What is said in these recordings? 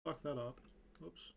Fuck that up. Oops.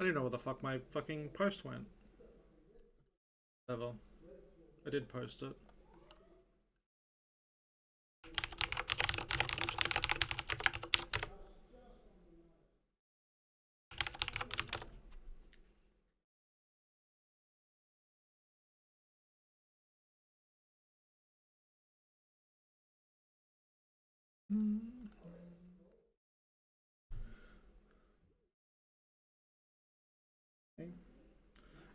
I don't know where the fuck my fucking post went. Whatever. I did post it. Okay.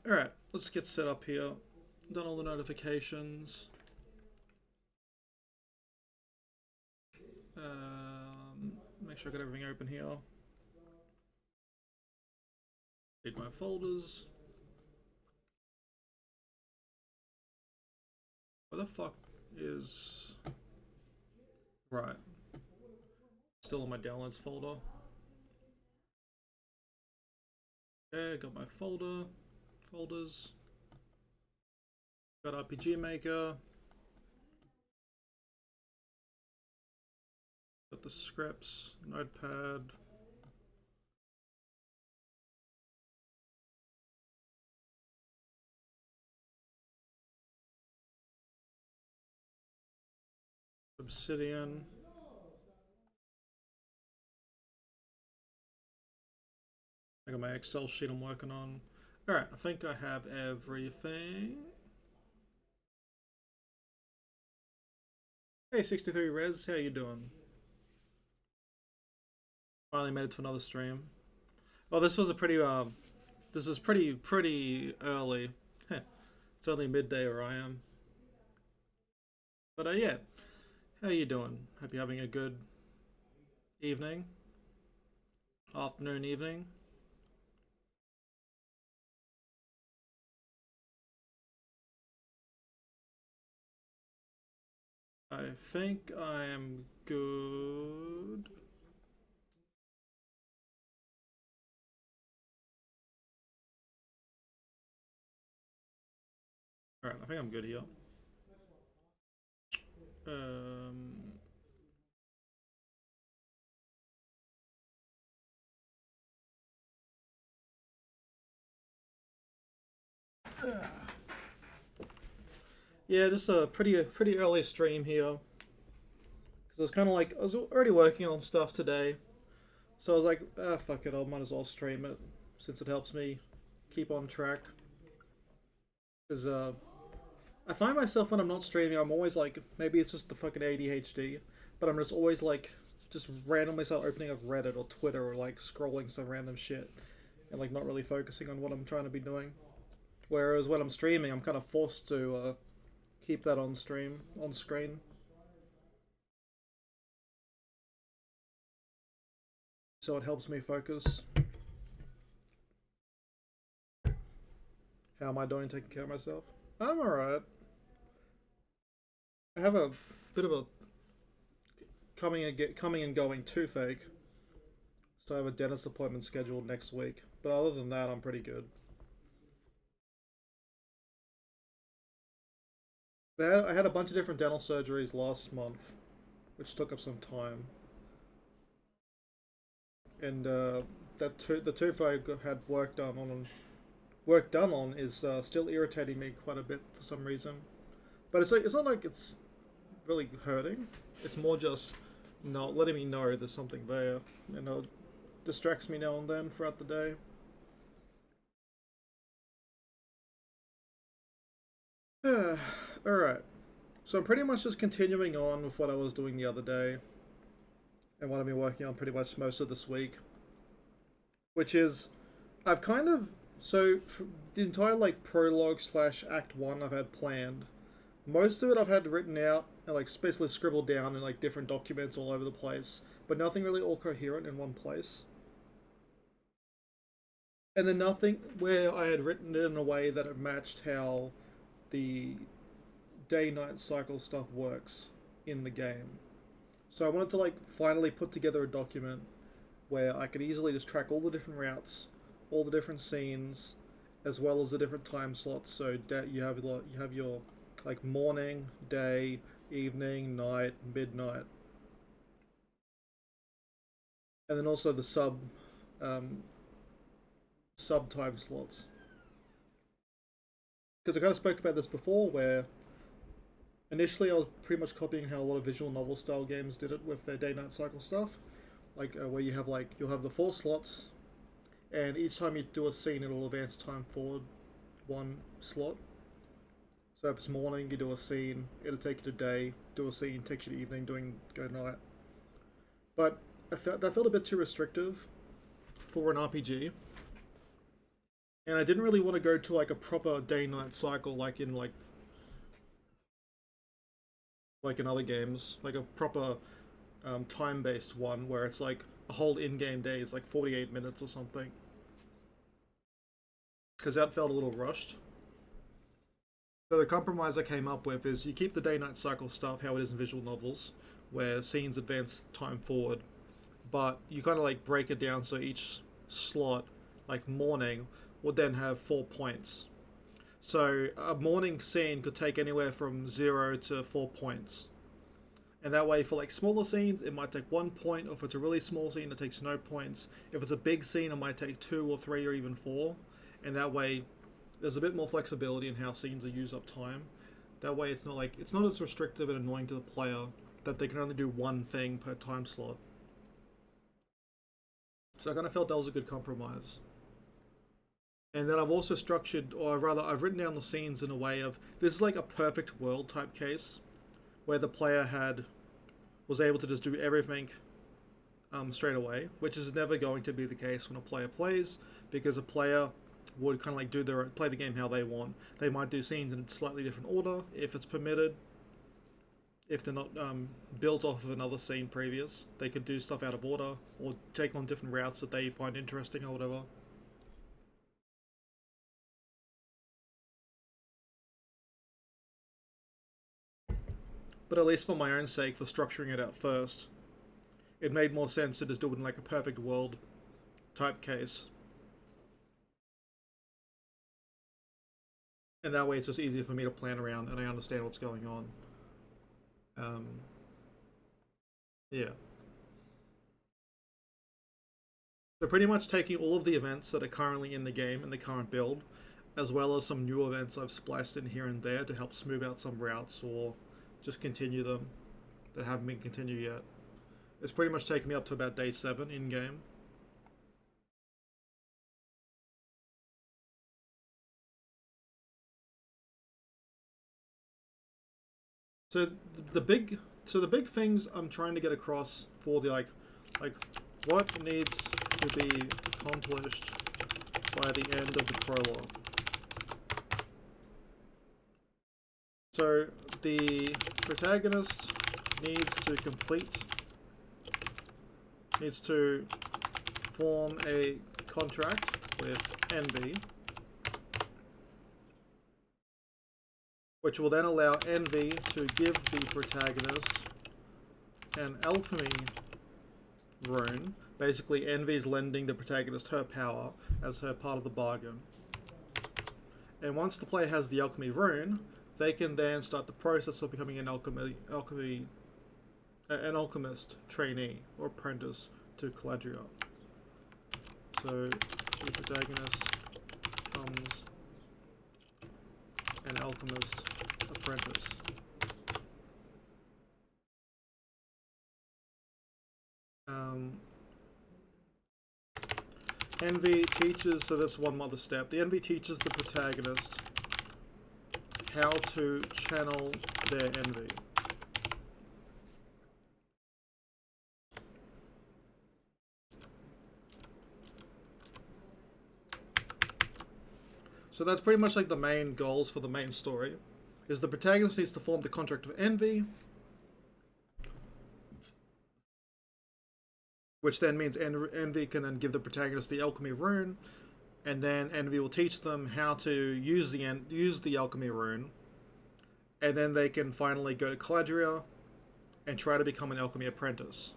Alright, let's get set up here. Done all the notifications. Make sure I got everything open here. Read my folders. Where the fuck is... Right. Still in my downloads folder. Okay, got my folders. Got RPG Maker. Got the scripts, notepad. Obsidian. I got my Excel sheet I'm working on. Alright, I think I have everything. Hey 63 Rez, how you doing? Finally made it to another stream. Well, this was a pretty this is pretty early. It's only midday where I am. But yeah, how you doing? Hope you're having a good evening, afternoon, evening. I think I am good. Alright, I think I'm good here. Yeah, just a pretty early stream here. Because I was kind of like, I was already working on stuff today. So I was like, ah, fuck it, I might as well stream it. Since it helps me keep on track. Because I find myself when I'm not streaming, I'm always like, maybe it's just the fucking ADHD, but I'm just always like, just randomly start opening up Reddit or Twitter or like scrolling some random shit and like not really focusing on what I'm trying to be doing. Whereas when I'm streaming, I'm kind of forced to keep that on screen. So it helps me focus. How am I doing taking care of myself? I'm alright. I have a bit of a coming and going toothache. So I have a dentist appointment scheduled next week. But other than that, I'm pretty good. I had a bunch of different dental surgeries last month, which took up some time. And the tooth I had work done on is still irritating me quite a bit for some reason. But it's not like it's really hurting. It's more just not letting me know there's something there. You know, distracts me now and then throughout the day. Alright. So I'm pretty much just continuing on with what I was doing the other day. And what I've been working on pretty much most of this week. Which is, I've kind of So for the entire like prologue slash Act One I've had planned. Most of it I've had written out and like basically scribbled down in like different documents all over the place, but nothing really all coherent in one place. And then nothing where I had written it in a way that it matched how the day-night cycle stuff works in the game. So I wanted to like finally put together a document where I could easily just track all the different routes, all the different scenes, as well as the different time slots. So that you have your like morning, day, evening, night, midnight, and then also the um, sub time slots. Because I kind of spoke about this before, where initially I was pretty much copying how a lot of visual novel style games did it with their day night cycle stuff, like where you have like you'll have the four slots, and each time you do a scene, it'll advance time forward one slot. So if it's morning, you do a scene, it'll take you to day, do a scene, takes you to evening, go night. But that felt a bit too restrictive for an RPG, and I didn't really want to go to like a proper day-night cycle like in other games, like a proper time-based one where it's like a whole in-game day is like 48 minutes or something, because that felt a little rushed. So the compromise I came up with is you keep the day-night cycle stuff how it is in visual novels, where scenes advance time forward, but you kind of like break it down so each slot, like morning, would then have 4 points. So a morning scene could take anywhere from 0 to 4 points. And that way, for like smaller scenes, it might take 1 point, or if it's a really small scene, it takes no points. If it's a big scene, it might take two or three or even four. And that way, there's a bit more flexibility in how scenes are used up time. That way, it's not as restrictive and annoying to the player that they can only do one thing per time slot. So I kind of felt that was a good compromise. And then I've also structured, or rather, I've written down the scenes in a way of this is like a perfect world type case, where the player was able to just do everything straight away, which is never going to be the case when a player plays, because a player would kind of like play the game how they want. They might do scenes in a slightly different order if it's permitted. If they're not built off of another scene previous, they could do stuff out of order or take on different routes that they find interesting or whatever. But at least for my own sake, for structuring it out first, it made more sense to just do it in like a perfect world type case. And that way it's just easier for me to plan around and I understand what's going on. Um, yeah. So pretty much taking all of the events that are currently in the game in the current build, as well as some new events I've spliced in here and there to help smooth out some routes or just continue them that haven't been continued yet. It's pretty much taken me up to about day 7 in game. So the big things I'm trying to get across for the like what needs to be accomplished by the end of the prologue. So the protagonist needs to form a contract with Envy, which will then allow Envy to give the protagonist an alchemy rune. Basically, Envy is lending the protagonist her power as her part of the bargain. And once the player has the alchemy rune, they can then start the process of becoming an alchemist trainee or apprentice to Caladria. So the protagonist becomes an alchemist apprentice. Envy teaches, so that's one other step. The Envy teaches the protagonist how to channel their envy. So that's pretty much like the main goals for the main story. Is the protagonist needs to form the contract of envy, which then means envy can then give the protagonist the alchemy rune, and then envy will teach them how to use the alchemy rune, and then they can finally go to Caladria and try to become an alchemy apprentice.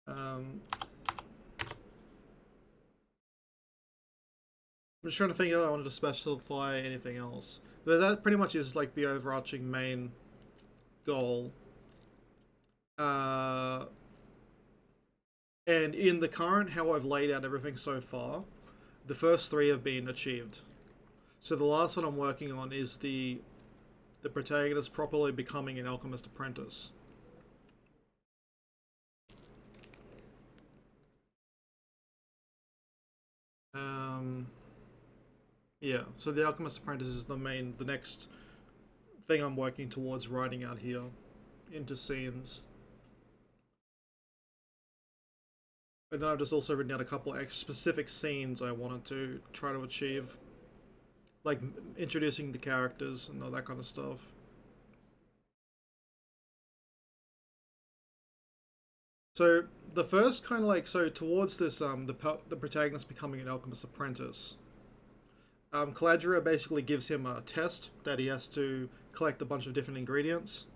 I'm just trying to think if I wanted to specify anything else. But that pretty much is like the overarching main goal. Uh, and in the current, how I've laid out everything so far, the first three have been achieved. So the last one I'm working on is the protagonist properly becoming an alchemist apprentice. Um, yeah, so the alchemist apprentice is the next thing I'm working towards writing out here into scenes. And then I've just also written out a couple specific scenes I wanted to try to achieve, like introducing the characters and all that kind of stuff. So the first kind of like towards this the protagonist becoming an alchemist apprentice. Caladria basically gives him a test that he has to collect a bunch of different ingredients.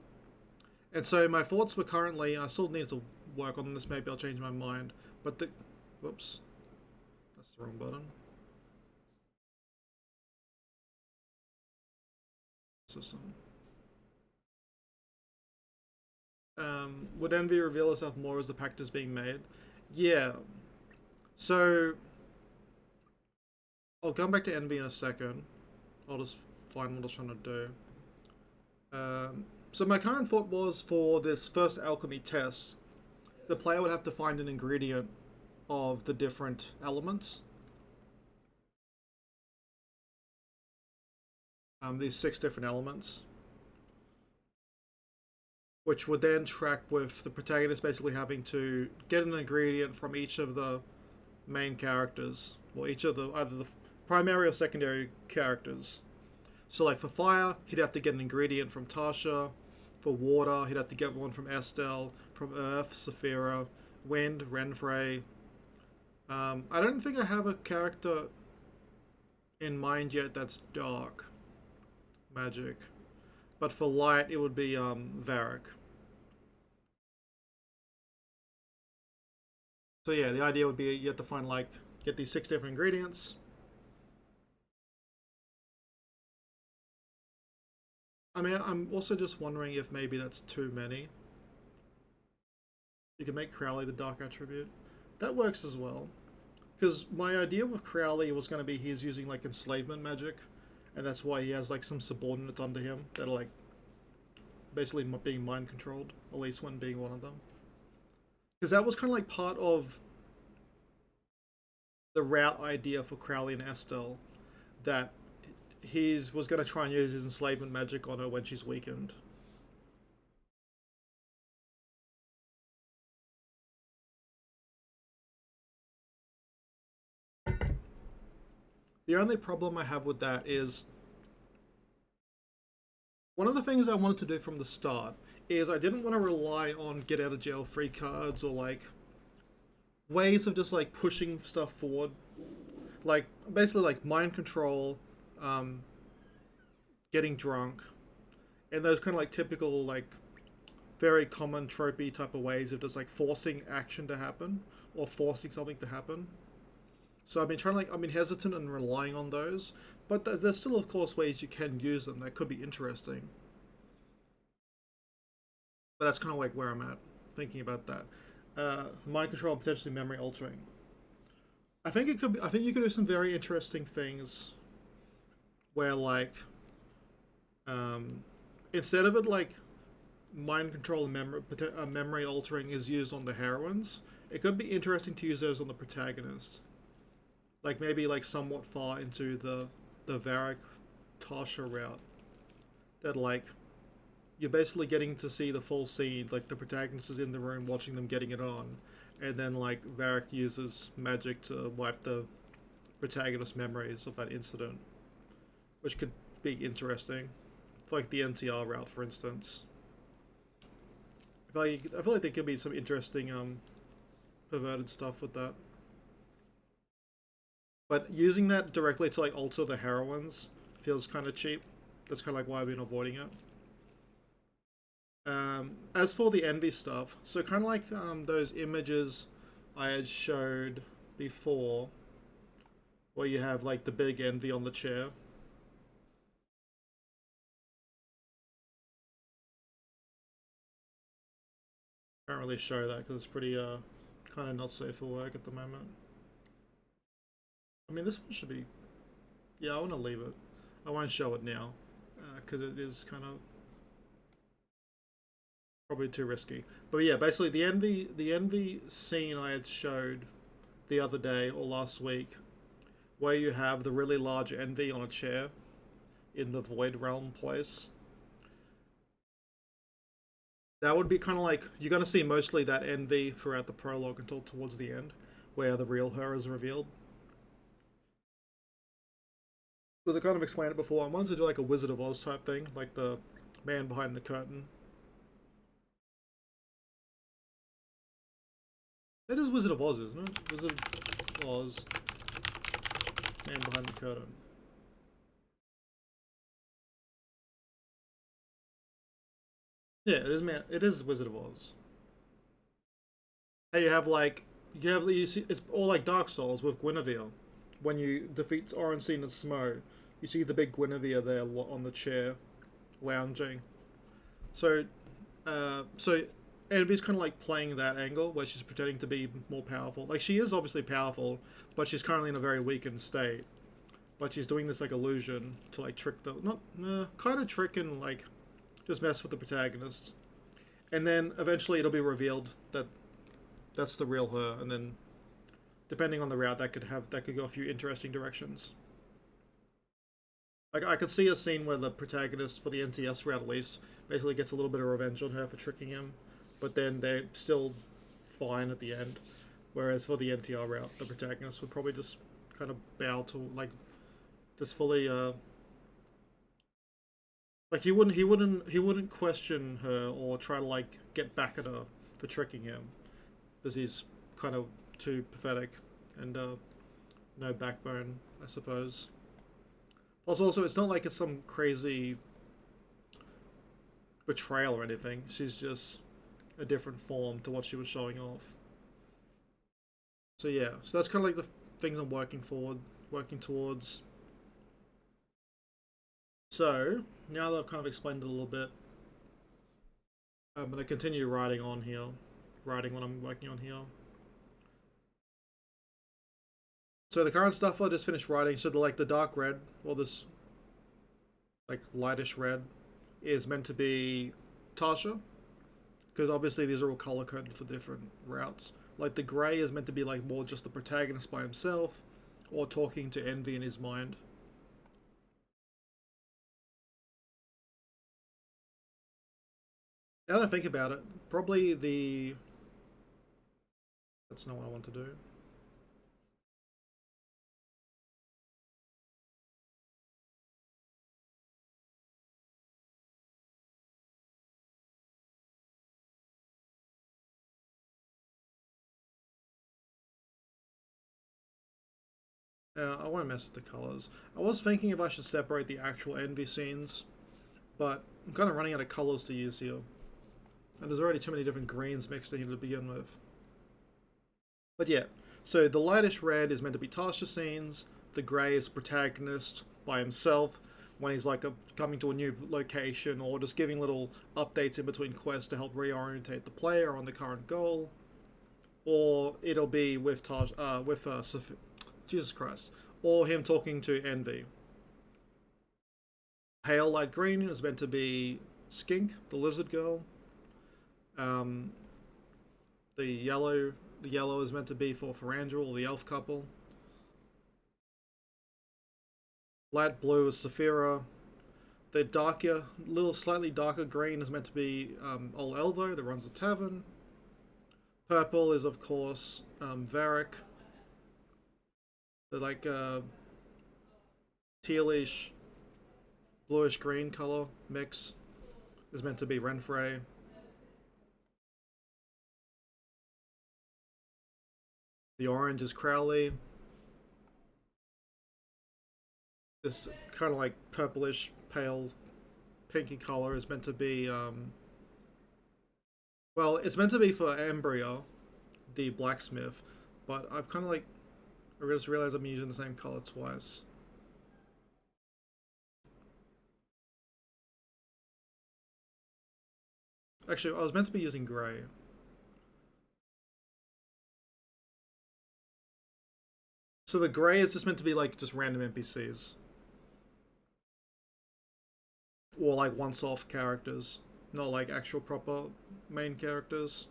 And so my thoughts were currently, I still need to work on this, maybe I'll change my mind. But the, whoops, that's the wrong button. System. Would envy reveal itself more as the pact is being made? Yeah. So I'll come back to envy in a second. I'll just find what I was trying to do. So my current thought was for this first alchemy test, the player would have to find an ingredient of the different elements. These 6 different elements, which would then track with the protagonist basically having to get an ingredient from each of the main characters, or each of the either the primary or secondary characters. So, like for fire, he'd have to get an ingredient from Tasha. For water, he'd have to get one from Estelle. From earth, Saphira. Wind, Renfrey. I don't think I have a character in mind yet that's dark magic. But for light, it would be Varric. So yeah, the idea would be you have to find like get these 6 different ingredients. I mean, I'm also just wondering if maybe that's too many. You can make Crowley the dark attribute. That works as well. Because my idea with Crowley was going to be he's using like enslavement magic, and that's why he has like some subordinates under him that are like basically being mind controlled, at least one being one of them. Because that was kind of like part of the route idea for Crowley and Estelle, that he was going to try and use his enslavement magic on her when she's weakened. The only problem I have with that is one of the things I wanted to do from the start is I didn't want to rely on get out of jail free cards or like ways of just like pushing stuff forward, like basically like mind control, um, getting drunk, and those kind of like typical like very common tropey type of ways of just like forcing action to happen or forcing something to happen. So I've been trying to like I've been hesitant and relying on those, but there's still of course ways you can use them that could be interesting. But that's kind of like where I'm at thinking about that. Mind control and potentially memory altering. I think it could. I think you could do some very interesting things where like instead of it like mind control and memory altering is used on the heroines, it could be interesting to use those on the protagonist. Like maybe like somewhat far into the Varric Tasha route. That like you're basically getting to see the full scene. Like the protagonist is in the room watching them getting it on, and then like Varric uses magic to wipe the protagonist's memories of that incident, which could be interesting. Like the NTR route, for instance. I feel like there could be some interesting perverted stuff with that. But using that directly to like alter the heroines feels kind of cheap. That's kind of like why I've been avoiding it. As for the envy stuff, so kind of like those images I had showed before, where you have like the big envy on the chair. Can't really show that because it's pretty kind of not safe for work at the moment. I mean, this one should be. Yeah, I want to leave it. I won't show it now because it is kind of probably too risky. But yeah, basically the envy scene I had showed the other day or last week, where you have the really large envy on a chair in the void realm place. That would be kind of like you're going to see mostly that envy throughout the prologue until towards the end, where the real her is revealed. Because I kind of explained it before, I wanted to do like a Wizard of Oz type thing, like the man behind the curtain. It is Wizard of Oz, isn't it? Wizard of Oz, man behind the curtain. Yeah, it is man. It is Wizard of Oz. Hey, you have like you see it's all like Dark Souls with Guinevere. When you defeat Ornstein and Smo, you see the big Guinevere there on the chair, lounging. So, so Envy's kind of like playing that angle where she's pretending to be more powerful. Like she is obviously powerful, but she's currently in a very weakened state. But she's doing this like illusion to like trick the not kind of trick and like just mess with the protagonist. And then eventually it'll be revealed that that's the real her, and then depending on the route that could go a few interesting directions. Like I could see a scene where the protagonist for the NTS route at least basically gets a little bit of revenge on her for tricking him, but then they're still fine at the end. Whereas for the NTR route, the protagonist would probably just kind of bow to like just fully like he wouldn't question her or try to like get back at her for tricking him because he's kind of too pathetic and no backbone, I suppose. Plus, also, it's not like it's some crazy betrayal or anything. She's just a different form to what she was showing off. So yeah, so that's kind of like the things I'm working towards. So now that I've kind of explained it a little bit, I'm going to continue writing on here, writing what I'm working on here. So the current stuff I just finished writing, so the dark red, or this like lightish red, is meant to be Tasha, because obviously these are all color coded for different routes. Like the grey is meant to be like more just the protagonist by himself, or talking to Envy in his mind. Now that I think about it, probably the. That's not what I want to do. I won't mess with the colors. I was thinking if I should separate the actual Envy scenes, but I'm kind of running out of colors to use here. And there's already too many different greens mixed in here to begin with. But yeah, so the lightish red is meant to be Tasha scenes. The grey is protagonist by himself when he's like coming to a new location or just giving little updates in between quests to help reorientate the player on the current goal. Or it'll be with Jesus Christ, or him talking to Envy. Pale light green is meant to be Skink, the lizard girl. Um, the yellow is meant to be for Ferangel, the elf couple. Light blue is Saphira. The darker, little slightly darker green is meant to be Old Elvo that runs a tavern. Purple is of course Varric. The like tealish, bluish green color mix is meant to be Renfrey. The orange is Crowley. This kind of like purplish, pale, pinky color is meant to be well, it's meant to be for Ambria, the blacksmith, but I've kind of like I just realized I'm using the same color twice. Actually, I was meant to be using grey. So the grey is just meant to be like just random NPCs. Or like once-off characters. Not like actual proper main characters.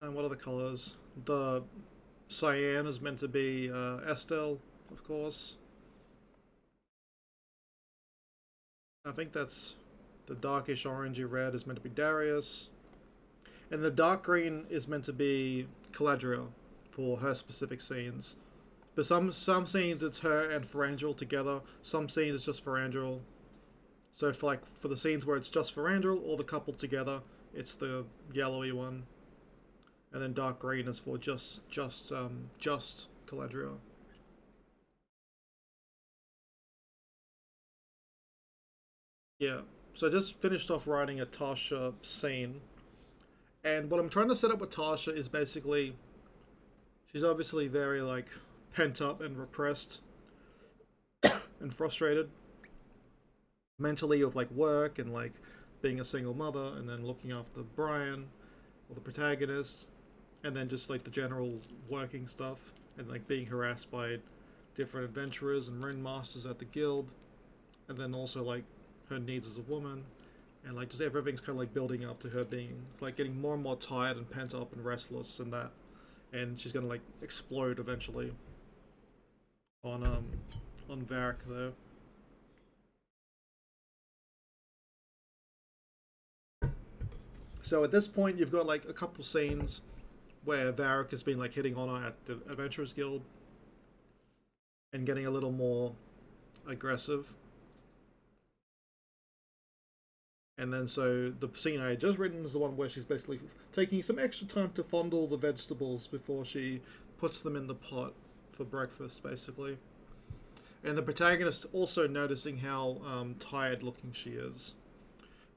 And what are the colors? The cyan is meant to be Estelle, of course. I think that's the darkish orangey red is meant to be Darius. And the dark green is meant to be Caladriel for her specific scenes. But some scenes it's her and Ferangel together. Some scenes it's just Ferangel. So for like for the scenes where it's just Ferangel or the couple together, it's the yellowy one. And then dark green is for just Caladriel. Yeah. So I just finished off writing a Tasha scene. And what I'm trying to set up with Tasha is basically she's obviously very like pent up and repressed and frustrated mentally with like work and like being a single mother and then looking after Brian or the protagonist and then just like the general working stuff and like being harassed by different adventurers and rune masters at the guild and then also like her needs as a woman and like just everything's kind of like building up to her being like getting more and more tired and pent up and restless and that and she's gonna like explode eventually on Varric though. So at this point you've got like a couple scenes where Varric has been like hitting on her at the Adventurers Guild and getting a little more aggressive. And then so the scene I had just written is the one where she's basically taking some extra time to fondle the vegetables before she puts them in the pot for breakfast, basically. And the protagonist also noticing how tired looking she is,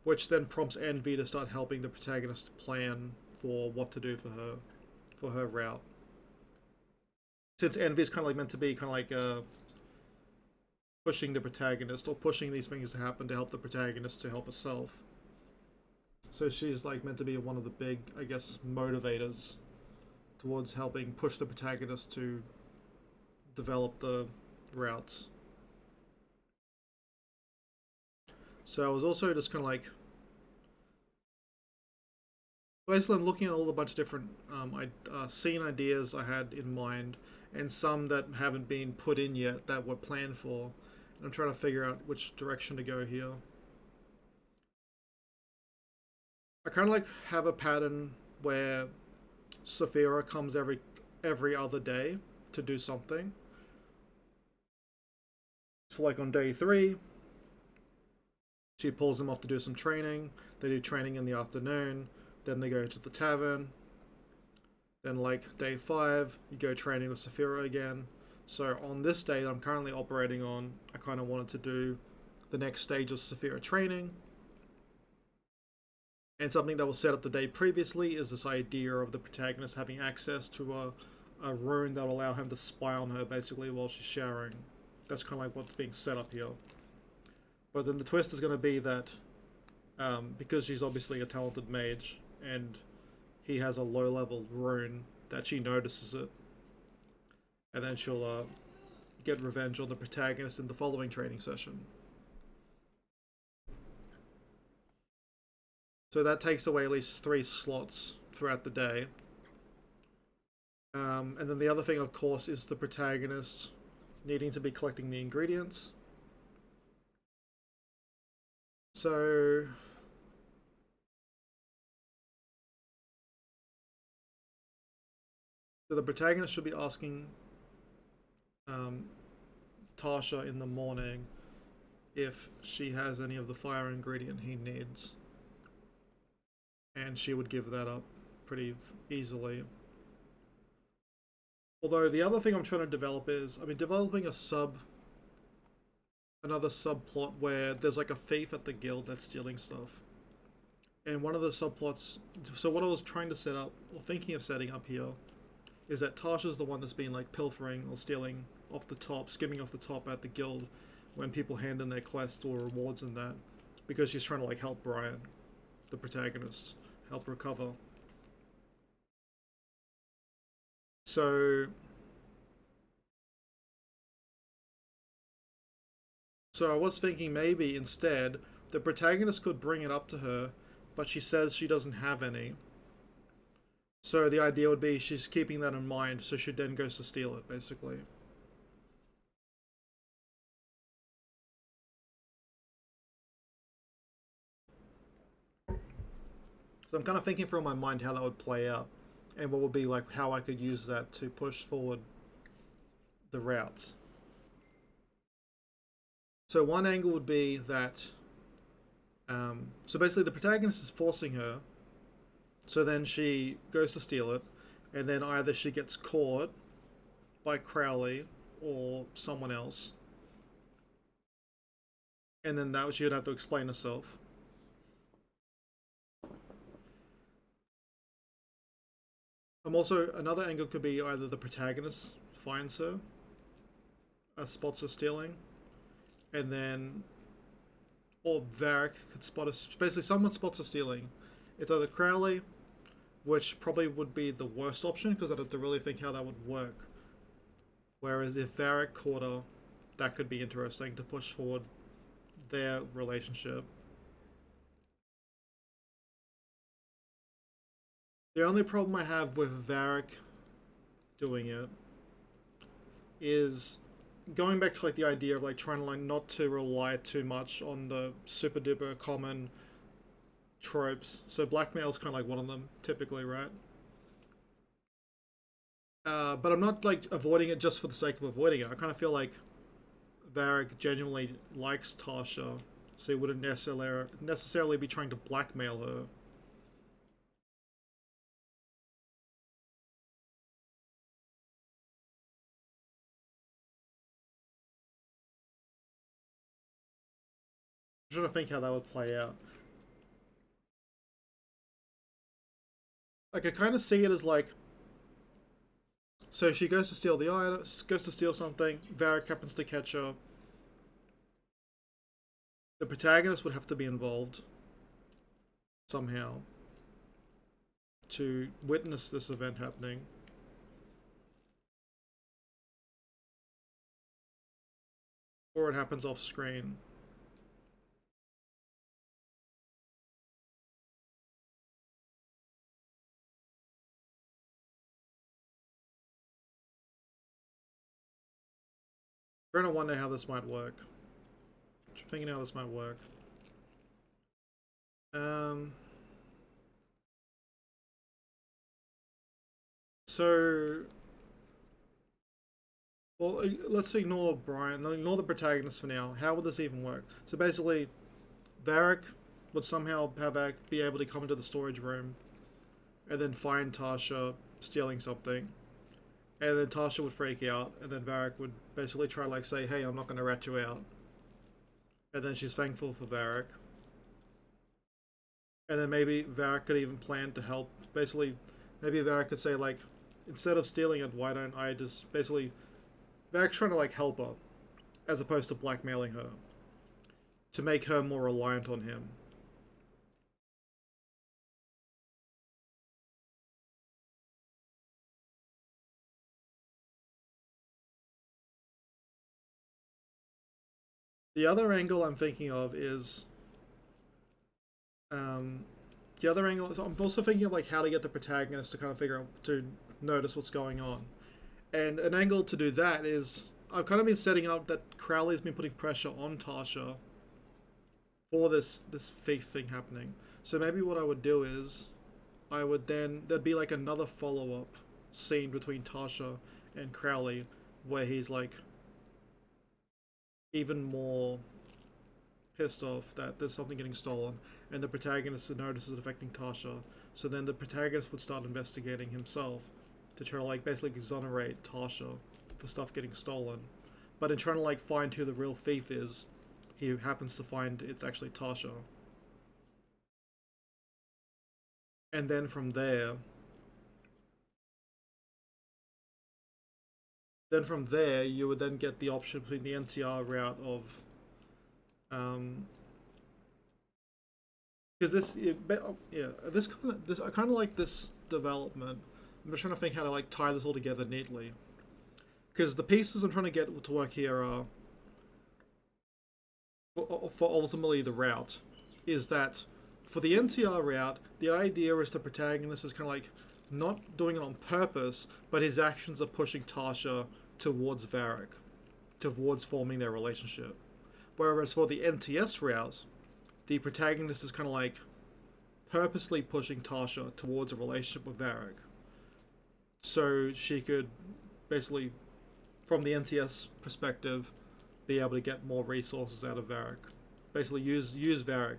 which then prompts Envy to start helping the protagonist plan for what to do for her route. Since Envy is kind of like meant to be kind of like pushing the protagonist or pushing these things to happen to help the protagonist to help herself. So she's like meant to be one of the big, I guess, motivators towards helping push the protagonist to develop the routes. So I was also just kind of like basically I'm looking at all the bunch of different scene ideas I had in mind and some that haven't been put in yet that were planned for. And I'm trying to figure out which direction to go here. I kind of like have a pattern where Saphira comes every other day to do something. So like on day 3, she pulls them off to do some training. They do training in the afternoon. Then they go to the tavern. Then like day 5, you go training with Saphira again. So on this day that I'm currently operating on, I kind of wanted to do the next stage of Saphira training. And something that was set up the day previously is this idea of the protagonist having access to a rune that will allow him to spy on her basically while she's showering. That's kind of like what's being set up here. But then the twist is going to be that because she's obviously a talented mage and he has a low level rune, that she notices it. And then she'll get revenge on the protagonist in the following training session. So that takes away at least 3 slots throughout the day. And then the other thing, of course, is the protagonist needing to be collecting the ingredients. So the protagonist should be asking um, Tasha in the morning if she has any of the fire ingredient he needs, and she would give that up pretty easily. Although the other thing I'm trying to develop is, I've been developing another subplot where there's like a thief at the guild that's stealing stuff. And one of the subplots, so what I was trying to set up, or thinking of setting up here, is that Tasha's the one that's been like pilfering or stealing off the top, skimming off the top at the guild when people hand in their quests or rewards and that, because she's trying to like help Brian, the protagonist, help recover. So I was thinking maybe instead the protagonist could bring it up to her, but she says she doesn't have any. So the idea would be she's keeping that in mind, so she then goes to steal it, basically. So I'm kind of thinking through in my mind how that would play out, and what would be like how I could use that to push forward the routes. So one angle would be that, so basically the protagonist is forcing her, so then she goes to steal it, and then either she gets caught by Crowley or someone else, and then that she would have to explain herself. Also, another angle could be either the protagonist finds her, spots her stealing, and then, or Varric could spot us. Basically, someone spots her stealing. It's either Crowley, which probably would be the worst option because I'd have to really think how that would work. Whereas if Varric caught her, that could be interesting to push forward their relationship. The only problem I have with Varric doing it is going back to like the idea of like trying to like not to rely too much on the super duper common tropes. So blackmail is kind of like one of them, typically, right? But I'm not like avoiding it just for the sake of avoiding it. I kind of feel like Varric genuinely likes Tasha, so he wouldn't necessarily be trying to blackmail her. I'm trying to think how that would play out. Like I kind of see it as like, so she goes to steal the item, goes to steal something. Varric happens to catch her. The protagonist would have to be involved somehow to witness this event happening. Or it happens off screen. I'm trying to wonder how this might work. I'm thinking how this might work. Um, so, well, let's ignore Brian. Ignore the protagonist for now. How would this even work? So basically, Varric would somehow be able to come into the storage room and then find Tasha stealing something. And then Tasha would freak out, and then Varric would basically try to like say, "Hey, I'm not going to rat you out." And then she's thankful for Varric. And then maybe Varric could even plan to help. Basically, maybe Varric could say like, instead of stealing it, why don't I just basically Varric's trying to like help her, as opposed to blackmailing her, to make her more reliant on him. The other angle I'm thinking of is um, the other angle is I'm also thinking of like how to get the protagonist to kind of figure out to notice what's going on. And an angle to do that is I've kind of been setting up that Crowley's been putting pressure on Tasha for this thief thing happening. So maybe what I would do is I would then there'd be like another follow up scene between Tasha and Crowley where he's like even more pissed off that there's something getting stolen, and the protagonist notices it affecting Tasha. So then the protagonist would start investigating himself to try to like basically exonerate Tasha for stuff getting stolen. But in trying to like find who the real thief is, he happens to find it's actually Tasha. And then from there you would then get the option between the NTR route of um, because this I kind of like this development. I'm just trying to think how to like tie this all together neatly because the pieces I'm trying to get to work here are for ultimately the route is that for the NTR route, the idea is the protagonist is kind of like not doing it on purpose, but his actions are pushing Tasha towards Varric, towards forming their relationship. Whereas for the NTS route, the protagonist is kind of like purposely pushing Tasha towards a relationship with Varric, so she could basically, from the NTS perspective, be able to get more resources out of Varric. Basically, use Varric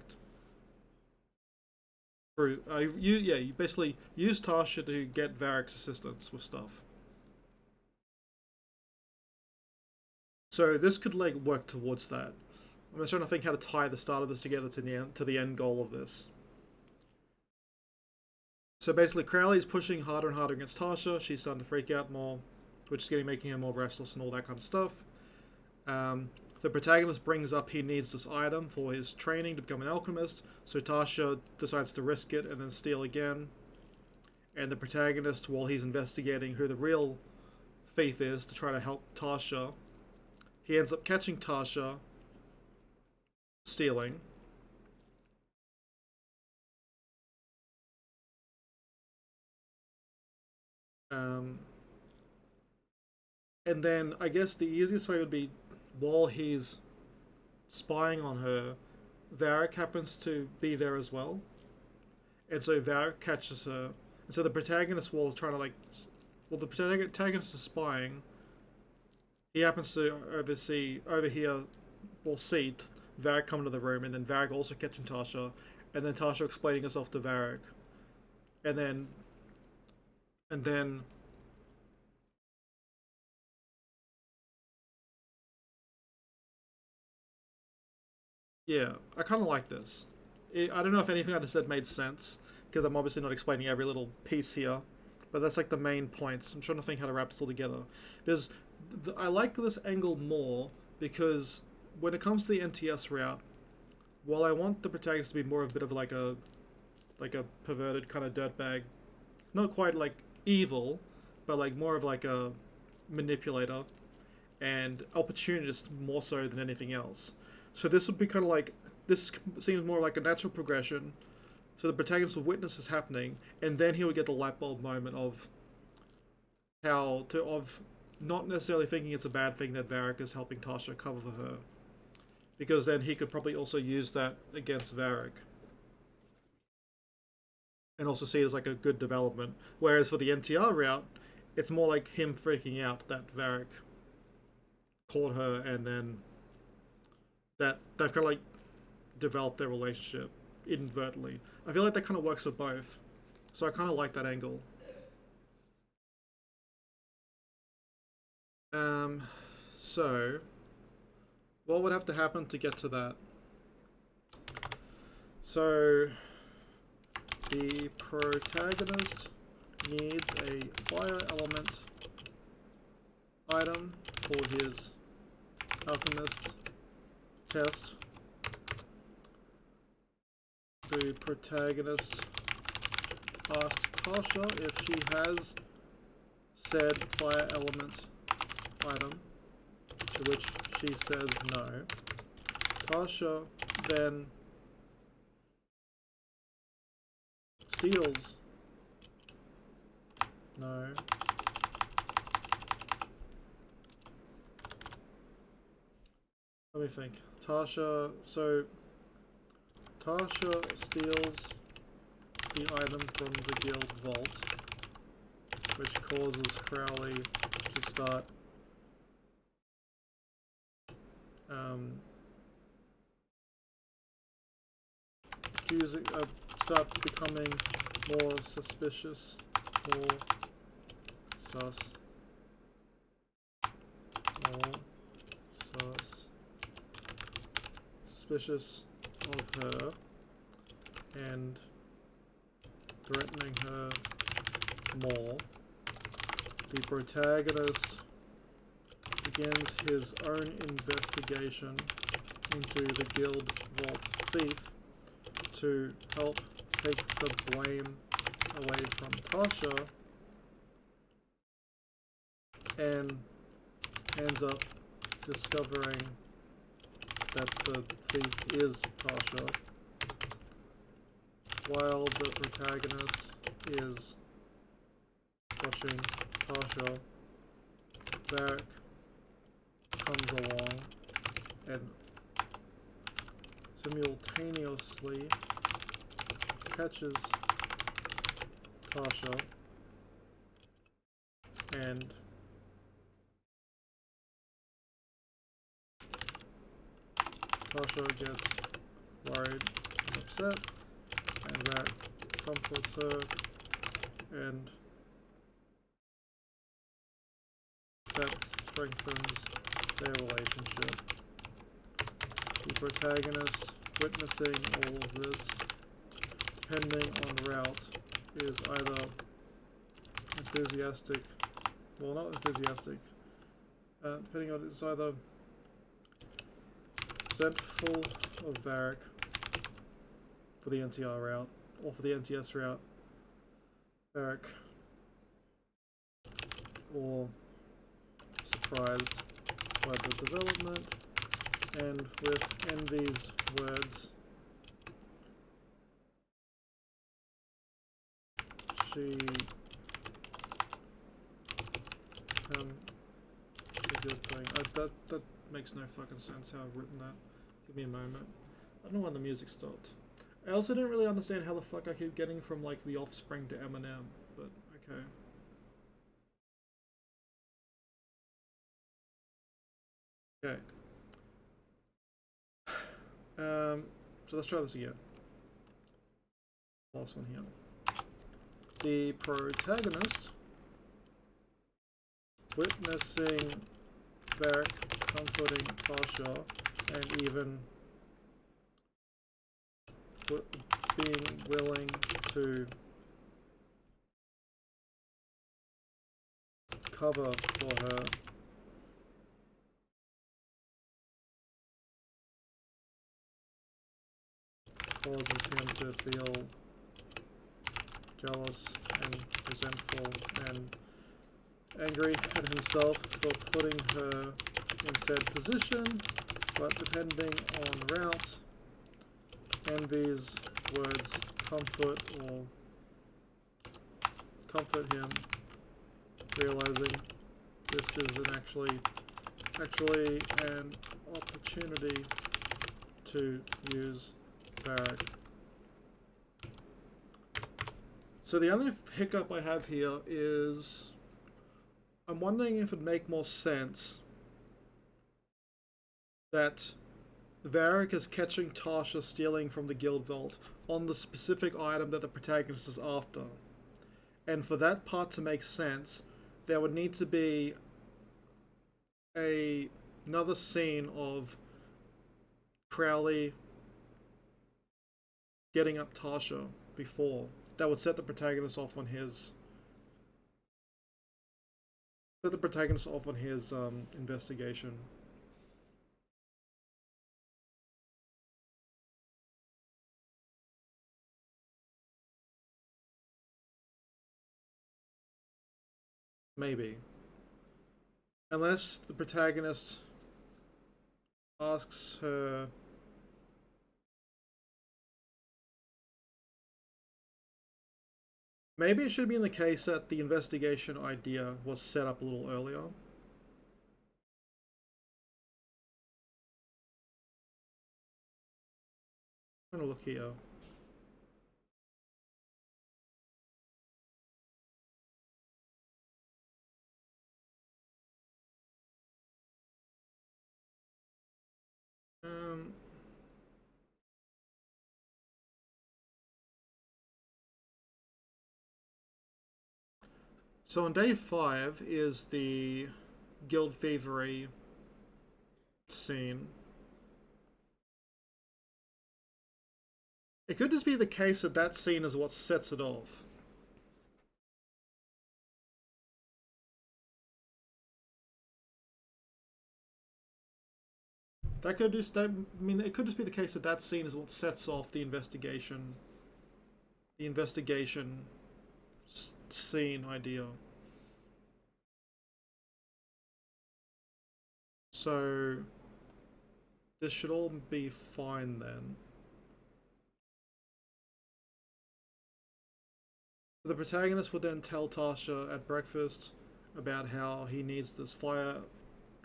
through you basically use Tasha to get Varric's assistance with stuff. So this could like work towards that. I'm just trying to think how to tie the start of this together to the end goal of this. So basically, Crowley's pushing harder and harder against Tasha. She's starting to freak out more, which is making her more restless and all that kind of stuff. The protagonist brings up he needs this item for his training to become an alchemist, so Tasha decides to risk it and then steal again. And the protagonist, while he's investigating who the real thief is to try to help Tasha, he ends up catching Tasha stealing. Um, and then I guess the easiest way would be while he's spying on her, Varric happens to be there as well, and so Varric catches her, and so the protagonist, while trying to like, well, the protagonist is spying. He happens to overhear, or see Varric come into the room, and then Varric also catching Tasha, and then Tasha explaining herself to Varric, and then yeah, I kind of like this. I don't know if anything I just said made sense because I'm obviously not explaining every little piece here, but that's like the main points. I'm trying to think how to wrap this all together because I like this angle more because when it comes to the NTS route, while I want the protagonist to be more of a bit of like a perverted kind of dirtbag, not quite like evil, but like more of like a manipulator and opportunist more so than anything else. So this would be kind of like this seems more like a natural progression. So the protagonist will witness this happening, and then he would get the light bulb moment of not necessarily thinking it's a bad thing that Varric is helping Tasha cover for her, because then he could probably also use that against Varric, and also see it as like a good development. Whereas for the NTR route, it's more like him freaking out that Varric caught her, and then that they've kind of like developed their relationship inadvertently. I feel like that kind of works for both, so I kind of like that angle. Um, so what would have to happen to get to that? So the protagonist needs a fire element item for his alchemist test. The protagonist asks Tasha if she has said fire element item, to which she says no. Tasha then steals. No. Let me think. Tasha, so Tasha steals the item from the guild vault, which causes Crowley to start start becoming more suspicious, more sus, more suspicious of her, and threatening her more. The protagonist begins his own investigation into the guild vault thief to help take the blame away from Tasha, and ends up discovering that the thief is Tasha, while the protagonist is watching Tasha. Varric comes along and simultaneously catches Tasha, and Tasha gets worried and upset, and Varric comforts her, and that strengthens their relationship. The protagonist, witnessing all of this, depending on route, is either enthusiastic, well, not enthusiastic, depending on, it's either resentful of Varric for the NTR route, or for the NTS route, Varric, or surprised by the development, and with Envy's words, she a good thing. That makes no fucking sense how I've written that. Give me a moment. I don't know when the music stopped. I also didn't really understand how the fuck I keep getting from like the Offspring to Eminem, but okay. Okay. So let's try this again. Last one here. The protagonist, witnessing Varric comforting Tasha, and even being willing to cover for her, causes him to feel jealous and resentful and angry at himself for putting her in said position, but depending on route, Envy's words comfort him, realizing this is actually an opportunity to use Varric. So the only hiccup I have here is I'm wondering if it'd make more sense that Varric is catching Tasha stealing from the guild vault on the specific item that the protagonist is after. And for that part to make sense, there would need to be another scene of Crowley getting up Tasha before. That would set the protagonist off on his investigation. Maybe. Unless the protagonist asks her maybe it should be in the case that the investigation idea was set up a little earlier. I'm gonna look here. Um, so on day 5 is the Guild Thievery scene. It could just be the case that that scene is what sets it off. That could just, that, I mean, it could just be the case that that scene is what sets off the investigation. The investigation scene idea. So this should all be fine then. The protagonist would then tell Tasha at breakfast about how he needs this fire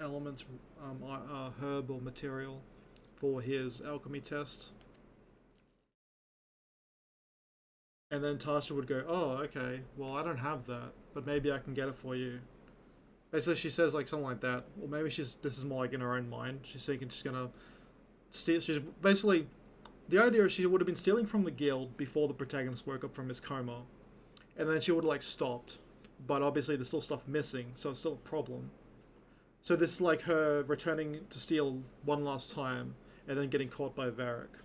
element herb or material for his alchemy test. And then Tasha would go, "Oh, okay. Well, I don't have that, but maybe I can get it for you." Basically, she says like something like that. Or maybe this is more like in her own mind. She's thinking she's gonna steal. She's basically the idea is she would have been stealing from the guild before the protagonist woke up from his coma, and then she would have like stopped. But obviously, there's still stuff missing, so it's still a problem. So this is like her returning to steal one last time, and then getting caught by Varric.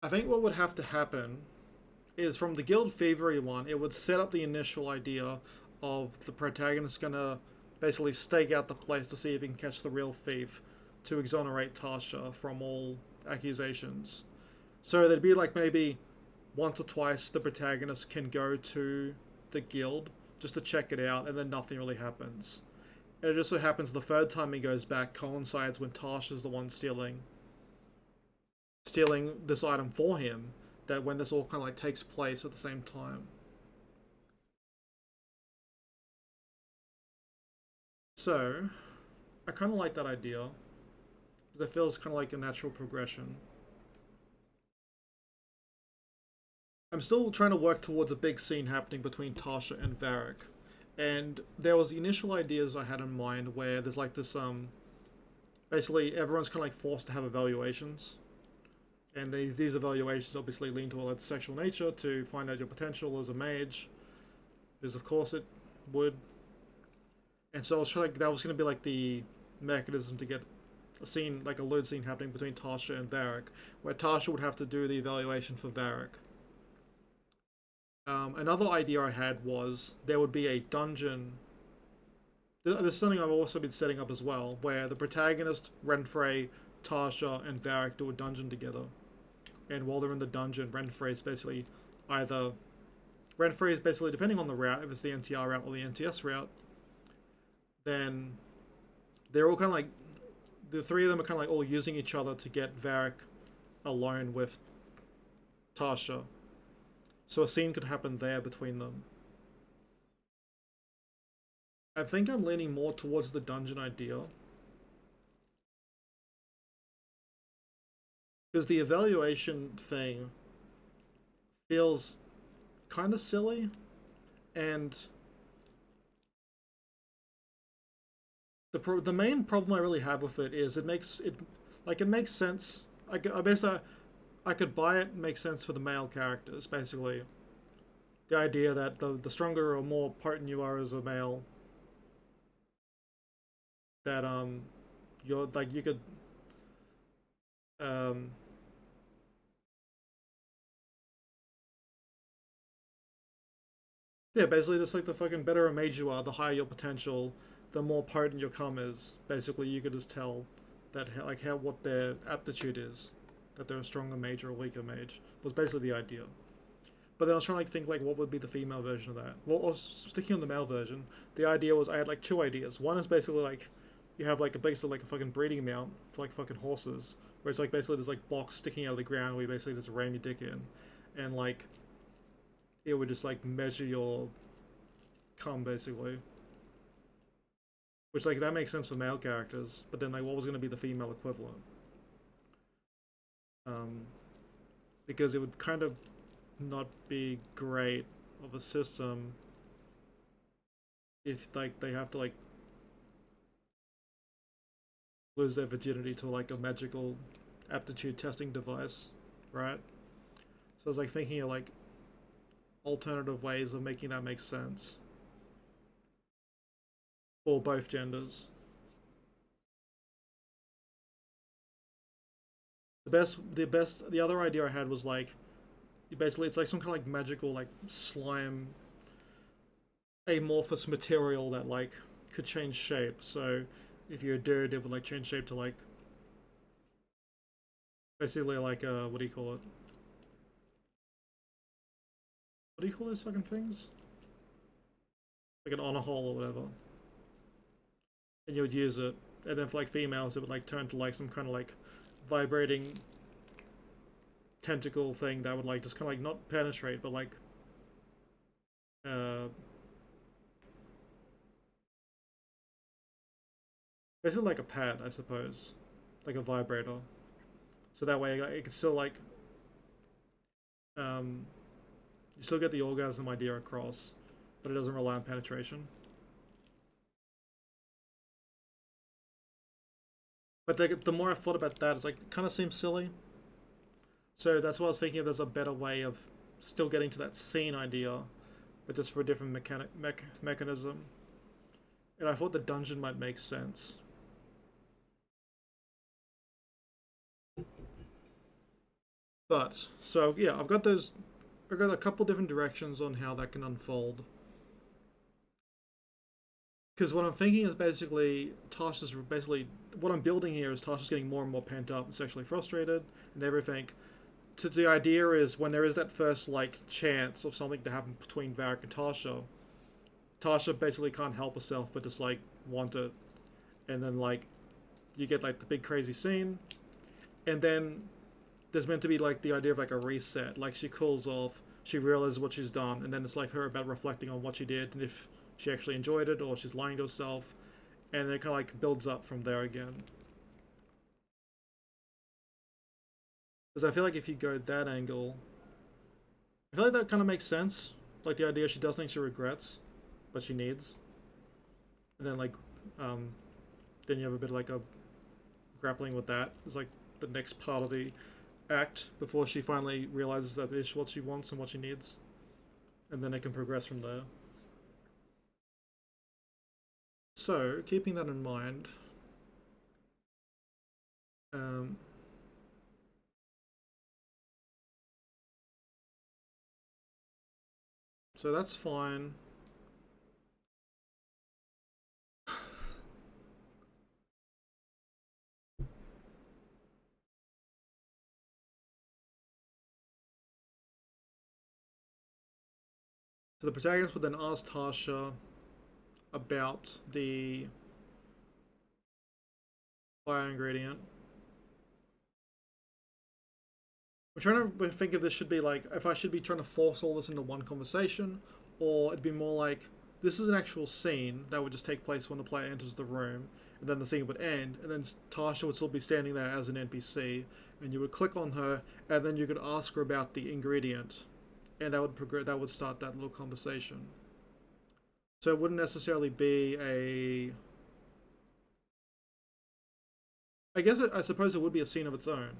I think what would have to happen is from the Guild Thievery one, it would set up the initial idea of the protagonist gonna basically stake out the place to see if he can catch the real thief to exonerate Tasha from all accusations. So there'd be like maybe once or twice the protagonist can go to the guild just to check it out, and then nothing really happens. And it just so happens the third time he goes back coincides when Tasha's the one stealing this item for him. That when this all kind of like takes place at the same time. So I kind of like that idea because it feels kind of like a natural progression. I'm still trying to work towards a big scene happening between Tasha and Varric. And there was the initial ideas I had in mind where there's like this basically everyone's kind of like forced to have evaluations, and these evaluations obviously lean toward sexual nature to find out your potential as a mage, because of course it would. And so I was trying, that was going to be like the mechanism to get a scene, like a lewd scene happening between Tasha and Varric, where Tasha would have to do the evaluation for Varric. Another idea I had was there would be a dungeon. There's something I've also been setting up as well, where the protagonist, Renfrey, Tasha, and Varric do a dungeon together. And while they're in the dungeon, Renfrey is basically either. Renfrey is basically, depending on the route, if it's the NTR route or the NTS route, then they're all kind of like. The three of them are kind of like all using each other to get Varric alone with Tasha. So a scene could happen there between them. I think I'm leaning more towards the dungeon idea. Because the evaluation thing feels kind of silly, and the main problem I really have with it is it makes sense. I basically I could buy it. Makes sense for the male characters. Basically, the idea that the stronger or more potent you are as a male, that you're like you could um yeah, basically just like the fucking better a mage you are, the higher your potential, the more potent your com is. Basically, you could just tell that like how what their aptitude is, that they're a stronger mage or a weaker mage was basically the idea. But then I was trying to like think like what would be the female version of that. Well, I was sticking on the male version. The idea was I had like two ideas. One is basically like you have like a basically like a fucking breeding mount for like fucking horses, where it's like basically there's like box sticking out of the ground where you basically just ram your dick in, and like it would just like measure your cum basically. Which like that makes sense for male characters, but then like what was going to be the female equivalent? Um, because it would kind of not be great of a system if like they have to like lose their virginity to like a magical aptitude testing device, right? So it's like thinking of like alternative ways of making that make sense for both genders. The other idea I had was like basically it's like some kind of like magical like slime amorphous material that like could change shape. So if you're a dude, it would like change shape to like basically like what do you call it? What do you call those fucking things? Like an honor hole or whatever. And you would use it, and then for like females, it would like turn to like some kind of like vibrating tentacle thing that would like just kind of like not penetrate, but like uh basically like a pad, I suppose, like a vibrator. So that way like, it can still like um you still get the orgasm idea across, but it doesn't rely on penetration. But the more I thought about that, it's like it kind of seems silly. So that's why I was thinking if there's a better way of still getting to that scene idea, but just for a different mechanism. And I thought the dungeon might make sense. But so yeah, I've got those. I've got a couple different directions on how that can unfold. Because what I'm thinking is basically Tasha's basically what I'm building here is Tasha's getting more and more pent up and sexually frustrated and everything. The idea is when there is that first like chance of something to happen between Varric and Tasha, Tasha basically can't help herself but just like want it, and then like you get like the big crazy scene, and then there's meant to be like the idea of like a reset. Like she cools off, she realizes what she's done, and then it's like her about reflecting on what she did and if she actually enjoyed it or she's lying to herself, and it kind of like builds up from there again. Because I feel like if you go that angle, I feel like that kind of makes sense. Like the idea she does things she regrets, but she needs, and then like, um, then you have a bit of like a grappling with that. It's like the next part of the act before she finally realizes that it is what she wants and what she needs, and then it can progress from there. So, keeping that in mind, um, so that's fine. So the protagonist would then ask Tasha about the fire ingredient. I'm trying to think if this should be like if I should be trying to force all this into one conversation, or it'd be more like this is an actual scene that would just take place when the player enters the room, and then the scene would end, and then Tasha would still be standing there as an NPC, and you would click on her, and then you could ask her about the ingredient, and that would progress. That would start that little conversation. So it wouldn't necessarily be a. I guess I suppose it would be a scene of its own.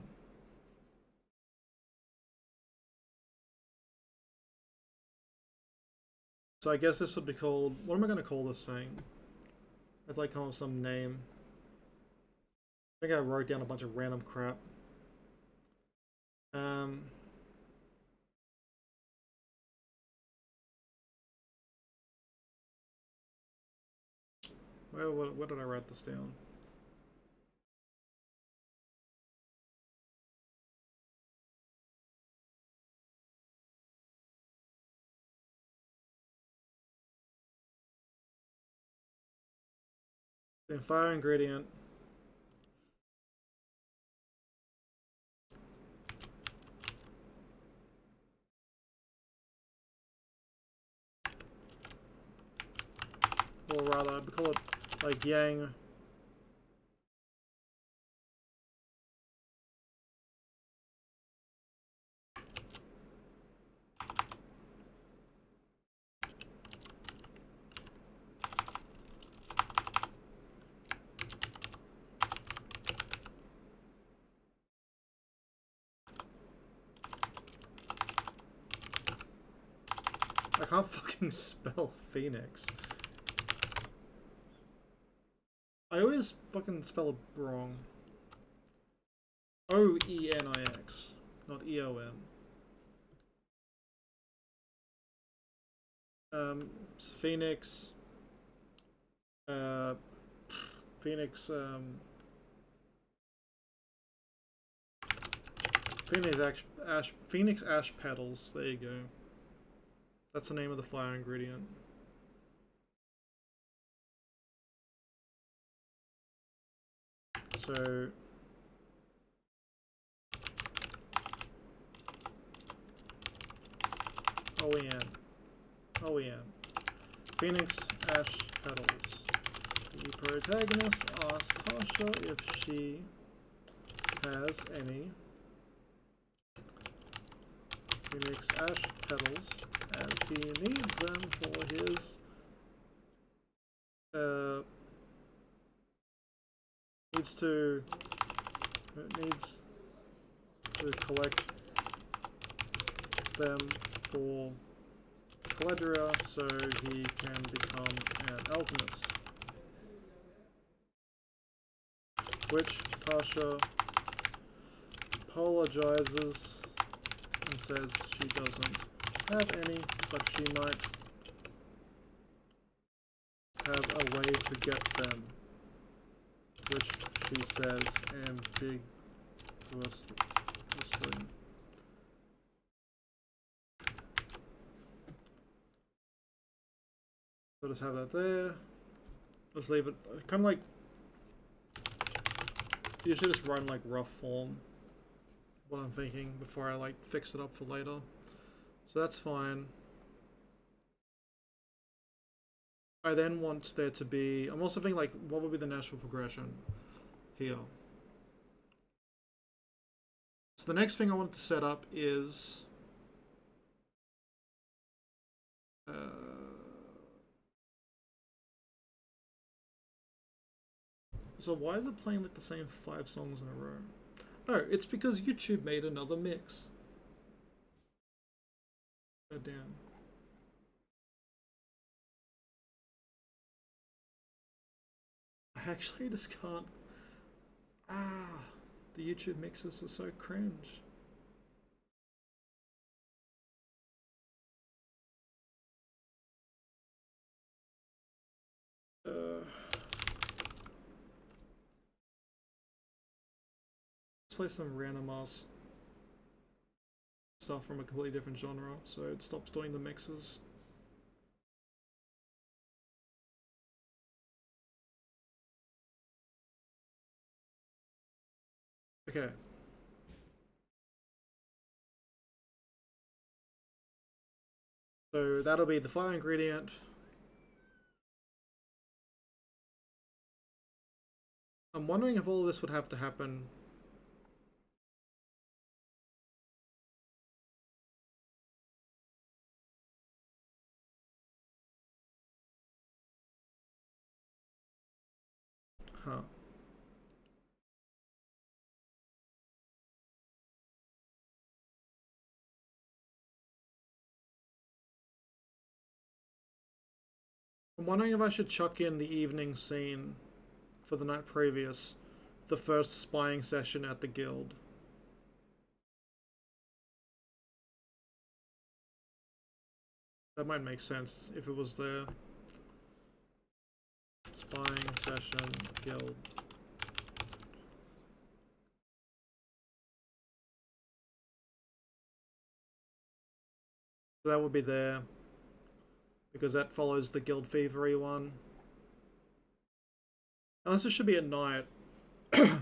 So I guess this would be called. What am I going to call this thing? I'd like come up with some name. I think I wrote down a bunch of random crap. Um, where did I write this down? The fire ingredient. or rather, I'd call it like yang. I can't fucking spell Phoenix. I always fucking spell it wrong. O-E-N-I-X, not E-O-N. Phoenix. Phoenix, Phoenix ash petals. There you go. That's the name of the fire ingredient. So OEM. Phoenix ash petals. The protagonist asks Tasha if she has any Phoenix ash petals as he needs them for his needs to collect them for Caledria so he can become an alchemist. Which Tasha apologizes and says she doesn't have any, but she might have a way to get them, which she says ambiguously. So just have that there. Let's leave it kind of like, you should just run like rough form, what I'm thinking, before I like fix it up for later. So that's fine. I then want there to be, I'm also thinking like, what would be the natural progression here? So the next thing I want to set up is so why is it playing like the same 5 songs in a row? Oh, it's because YouTube made another mix. God damn. I actually just can't. The YouTube mixes are so cringe. Let's play some random ass stuff from a completely different genre, so it stops doing the mixes. Okay. So that'll be the fire ingredient. I'm wondering if all of this would have to happen. Huh. I'm wondering if I should chuck in the evening scene for the night previous, the first spying session at the guild. That might make sense if it was there. Spying session, guild. So that would be there, because that follows the guild thievery one. Unless it should be at night. I'll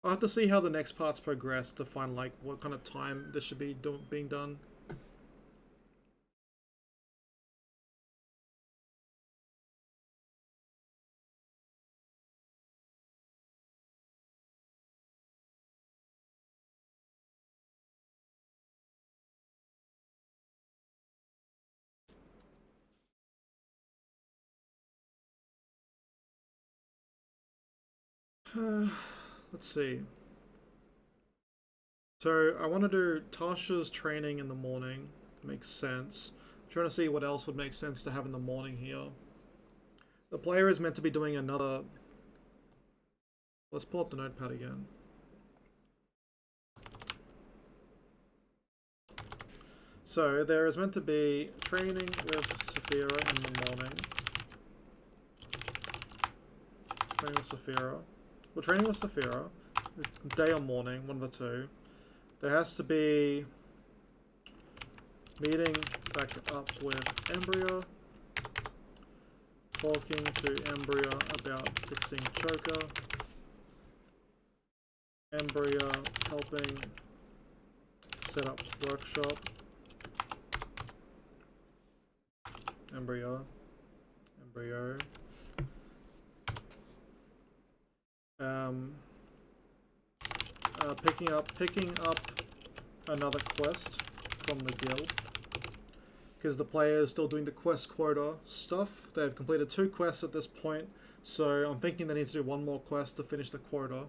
have to see how the next parts progress to find like what kind of time this should be being done. Let's see. So I want to do Tasha's training in the morning. Makes sense. I'm trying to see what else would make sense to have in the morning here. The player is meant to be doing another... Let's pull up the notepad again. So there is meant to be training with Saphira in the morning. Training with Saphira. Well, training with Saphira. Day or morning, one of the two. There has to be meeting back up with Embryo. Talking to Embryo about fixing Choker. Embryo helping set up workshop. Embryo. Picking up another quest from the guild, because the player is still doing the quest quota stuff. They've completed 2 quests at this point, so I'm thinking they need to do 1 more quest to finish the quota,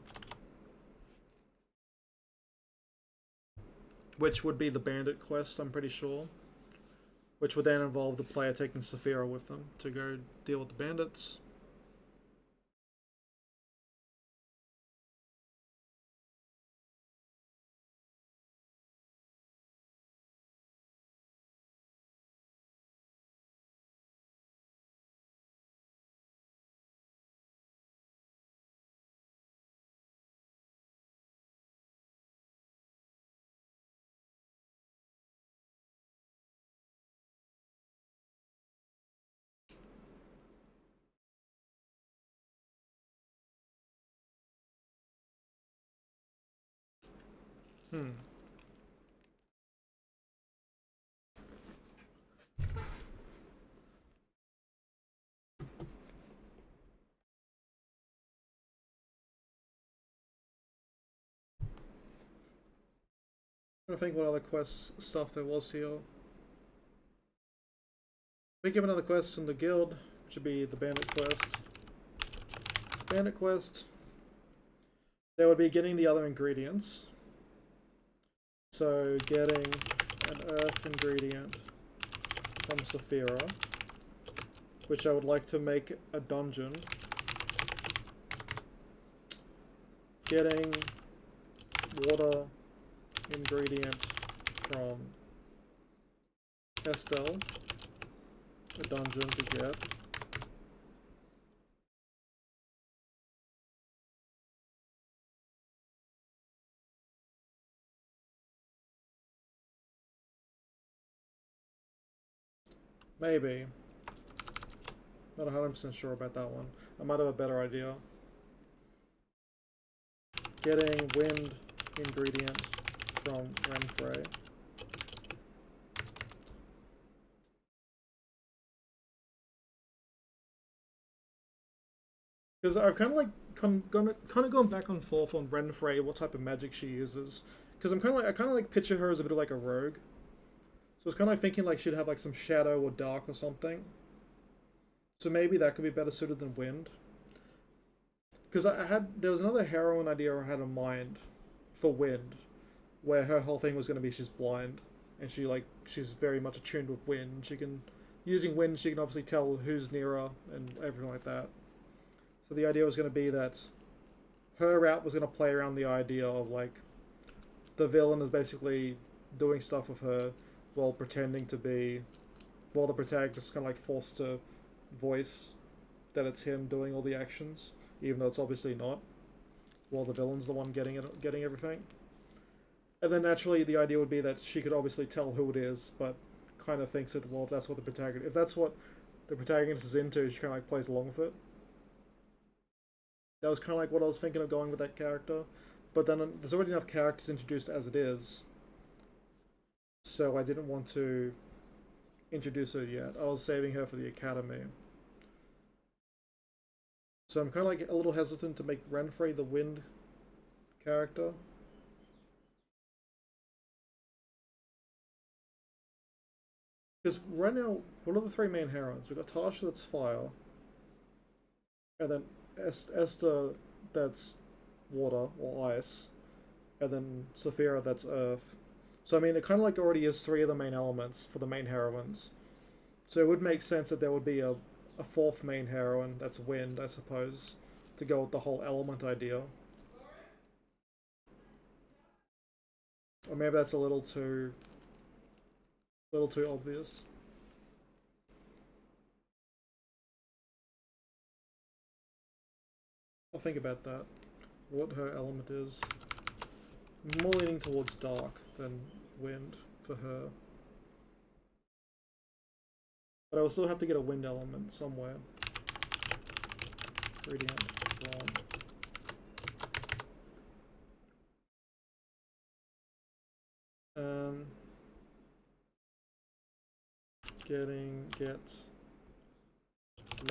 which would be the bandit quest, I'm pretty sure, which would then involve the player taking Saphira with them to go deal with the bandits. I think what other quest stuff there was here. We give another quest from the guild, which would be the bandit quest. Bandit quest. They would be getting the other ingredients. So getting an earth ingredient from Saphira, which I would like to make a dungeon. Getting water ingredient from Estelle, a dungeon to get. Maybe. Not 100% sure about that one. I might have a better idea. Getting wind ingredient from Renfrey. Because I've kind of like kind of gone back and forth on Renfrey, what type of magic she uses. Because I kind of like picture her as a bit of like a rogue. So it's kind of like thinking like she'd have like some shadow or dark or something. So maybe that could be better suited than wind. Because there was another heroine idea I had in mind for wind, where her whole thing was going to be she's blind, and she's very much attuned with wind. Using wind, she can obviously tell who's near her and everything like that. So the idea was going to be that her route was going to play around the idea of like the villain is basically doing stuff with her while pretending to be, while the protagonist is kind of like forced to voice that it's him doing all the actions, even though it's obviously not. While the villain's the one getting everything. And then naturally, the idea would be that she could obviously tell who it is, but kind of thinks that, well, if that's what the protagonist is into, she kind of like plays along with it. That was kind of like what I was thinking of going with that character. But then there's already enough characters introduced as it is, so I didn't want to introduce her yet. I was saving her for the academy. So I'm kind of like a little hesitant to make Renfrey the wind character. Because right now, what are the 3 main heroines? We've got Tasha that's fire, and then Esther that's water or ice, and then Saphira that's earth. So I mean, it kind of like already is three of the main elements for the main heroines. So it would make sense that there would be a fourth main heroine that's wind, I suppose, to go with the whole element idea. Or maybe that's a little too obvious. I'll think about that. What her element is. I'm more leaning towards dark than wind for her. But I will still have to get a wind element somewhere. Gradient from. Get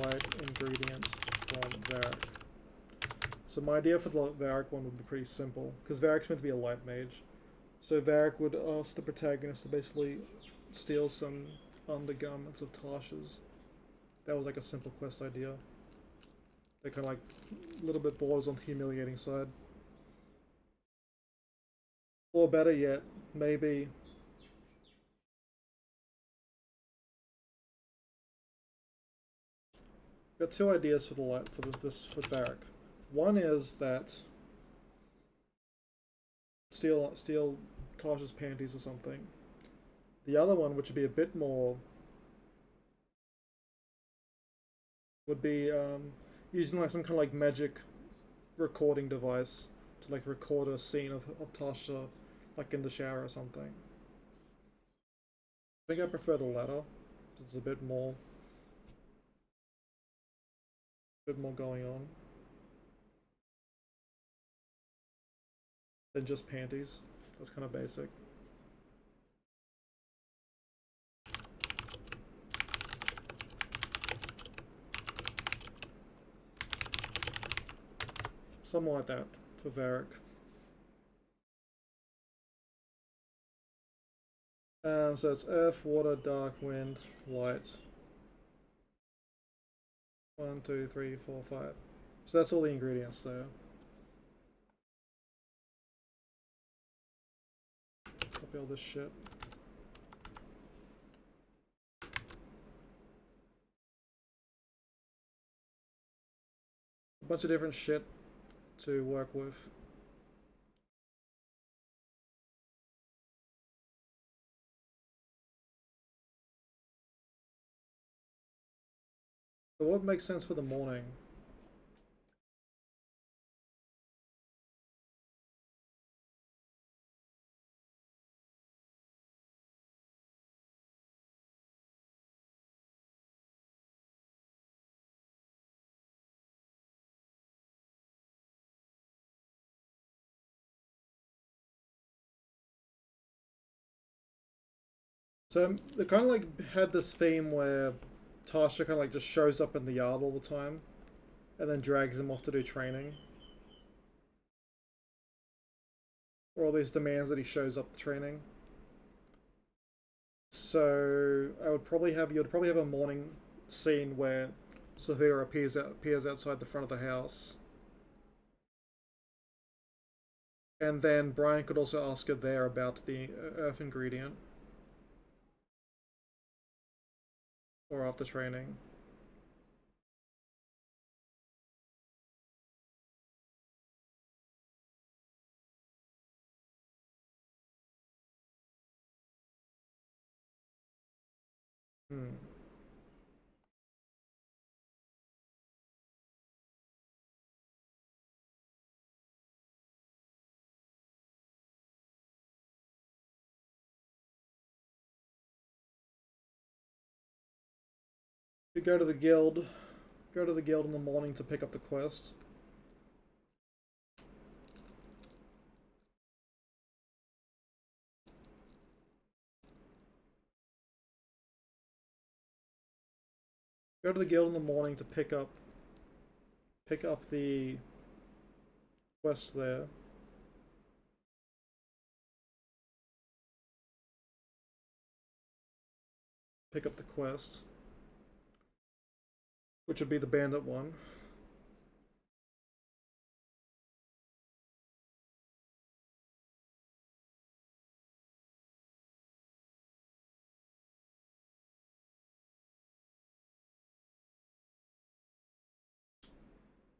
light ingredients from Varric. So my idea for the Varric one would be pretty simple, because Varric's meant to be a light mage. So Varric would ask the protagonist to basically steal some undergarments of Tasha's. That was like a simple quest idea. They kind of like a little bit borders on the humiliating side. Or better yet, maybe got two ideas for the light for this for Varric. One is that steal Tasha's panties or something. The other one, which would be a bit more, would be using like some kind of like magic recording device to like record a scene of Tasha like in the shower or something. I think I prefer the latter. It's a bit more going on than just panties. That's kind of basic. Something like that for Varric. So it's earth, water, dark, wind, light. 1, 2, 3, 4, 5. So that's all the ingredients there. Copy all this shit. A bunch of different shit to work with. So what makes sense for the morning? So they kind of like had this theme where Tasha kind of like just shows up in the yard all the time, and then drags him off to do training. Or all these demands that he shows up training. So you'd probably have a morning scene where Severa appears outside the front of the house. And then Brian could also ask her there about the earth ingredient. Or after training. Hmm. You go to the guild. Go to the guild in the morning to pick up the quest. Go to the guild in the morning to pick up the quest there. Pick up the quest, which would be the bandit one.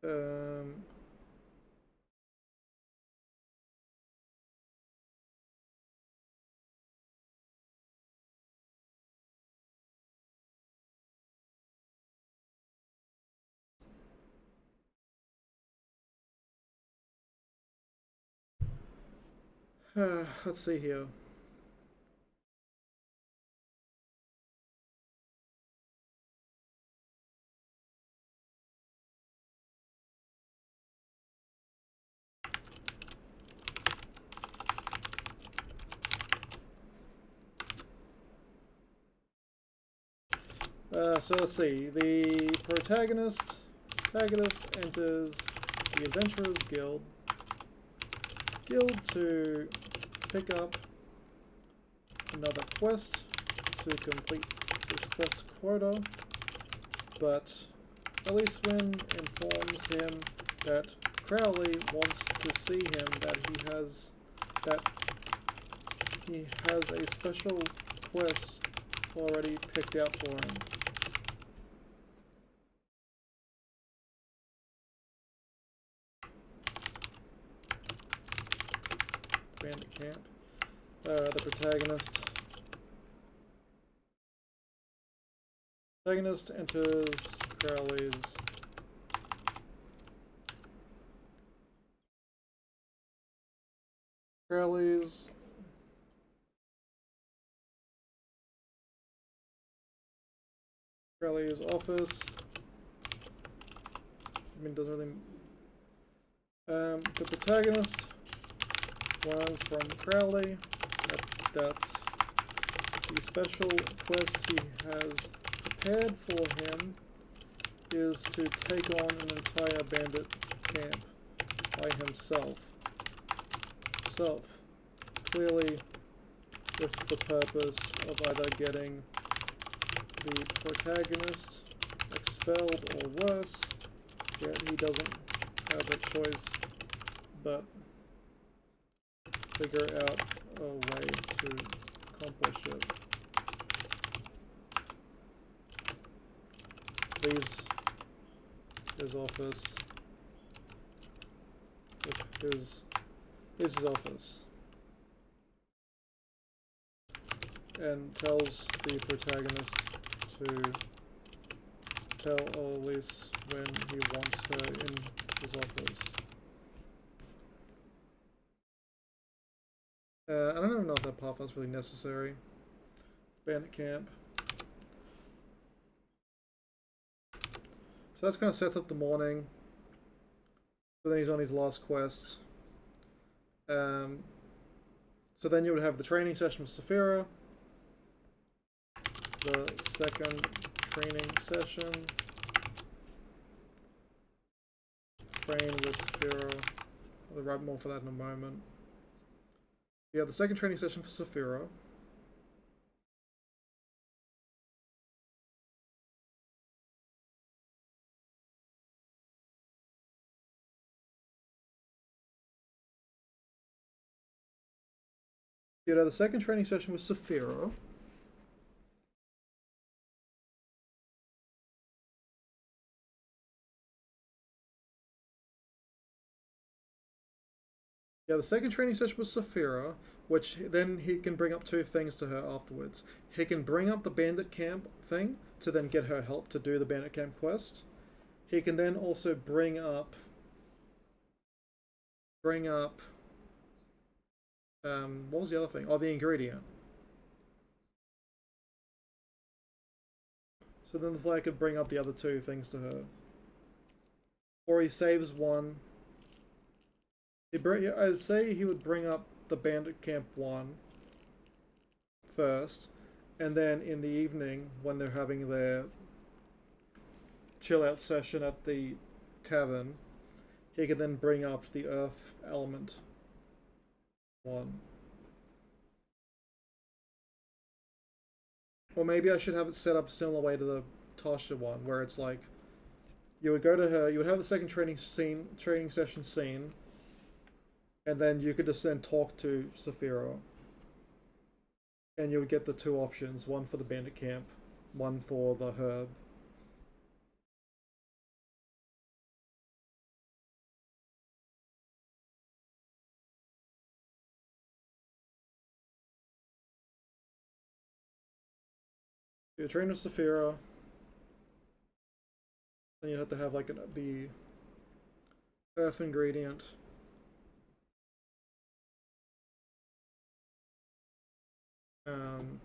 Um, let's see here. So let's see. The protagonist enters the Adventurers Guild to pick up another quest to complete this quest quota, but Eliswin informs him that Crowley wants to see him, that he has a special quest already picked out for him. Bandit camp. The protagonist enters Crowley's office. I mean, doesn't really. The protagonist learns from Crowley that the special quest he has prepared for him is to take on an entire bandit camp by himself. Clearly with the purpose of either getting the protagonist expelled or worse, yet he doesn't have a choice but figure out a way to accomplish it. His office. His office. And tells the protagonist to tell Elise when he wants her in his office. I don't even know if that pop-up's really necessary. Bandit camp. So that's kind of sets up the morning. So then he's on his last quest. So then you would have the training session with Saphira. The second training session. Train with Saphira. I'll write more for that in a moment. Yeah, the second training session for Saphira. You know, the second training session with Saphira. Yeah, the second training session with Saphira, which then he can bring up two things to her afterwards. He can bring up the bandit camp thing to then get her help to do the bandit camp quest. He can then also bring up what was the other thing? Oh, the ingredient. So then the player could bring up the other two things to her. Or he saves one. I'd say he would bring up the bandit camp one first, and then in the evening when they're having their chill out session at the tavern, he could then bring up the earth element one. Or maybe I should have it set up a similar way to the Tasha one, where it's like you would go to her, you would have the second training session scene, and then you could just then talk to Saphira. And you would get the two options, one for the bandit camp, one for the herb. You train with Saphira. Then you have to have like the earth ingredient. Um,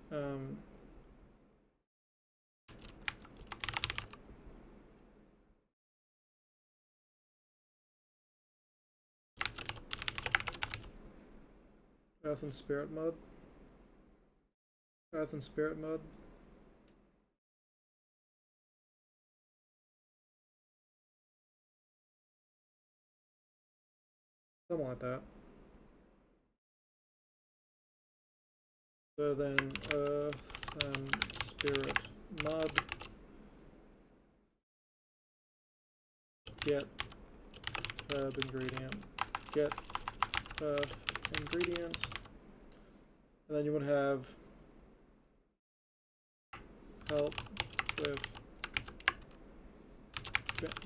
um, earth and spirit mud. Earth and spirit mud. Something like that. So then earth and spirit mud. Get herb ingredient. Get earth ingredient. And then you would have help with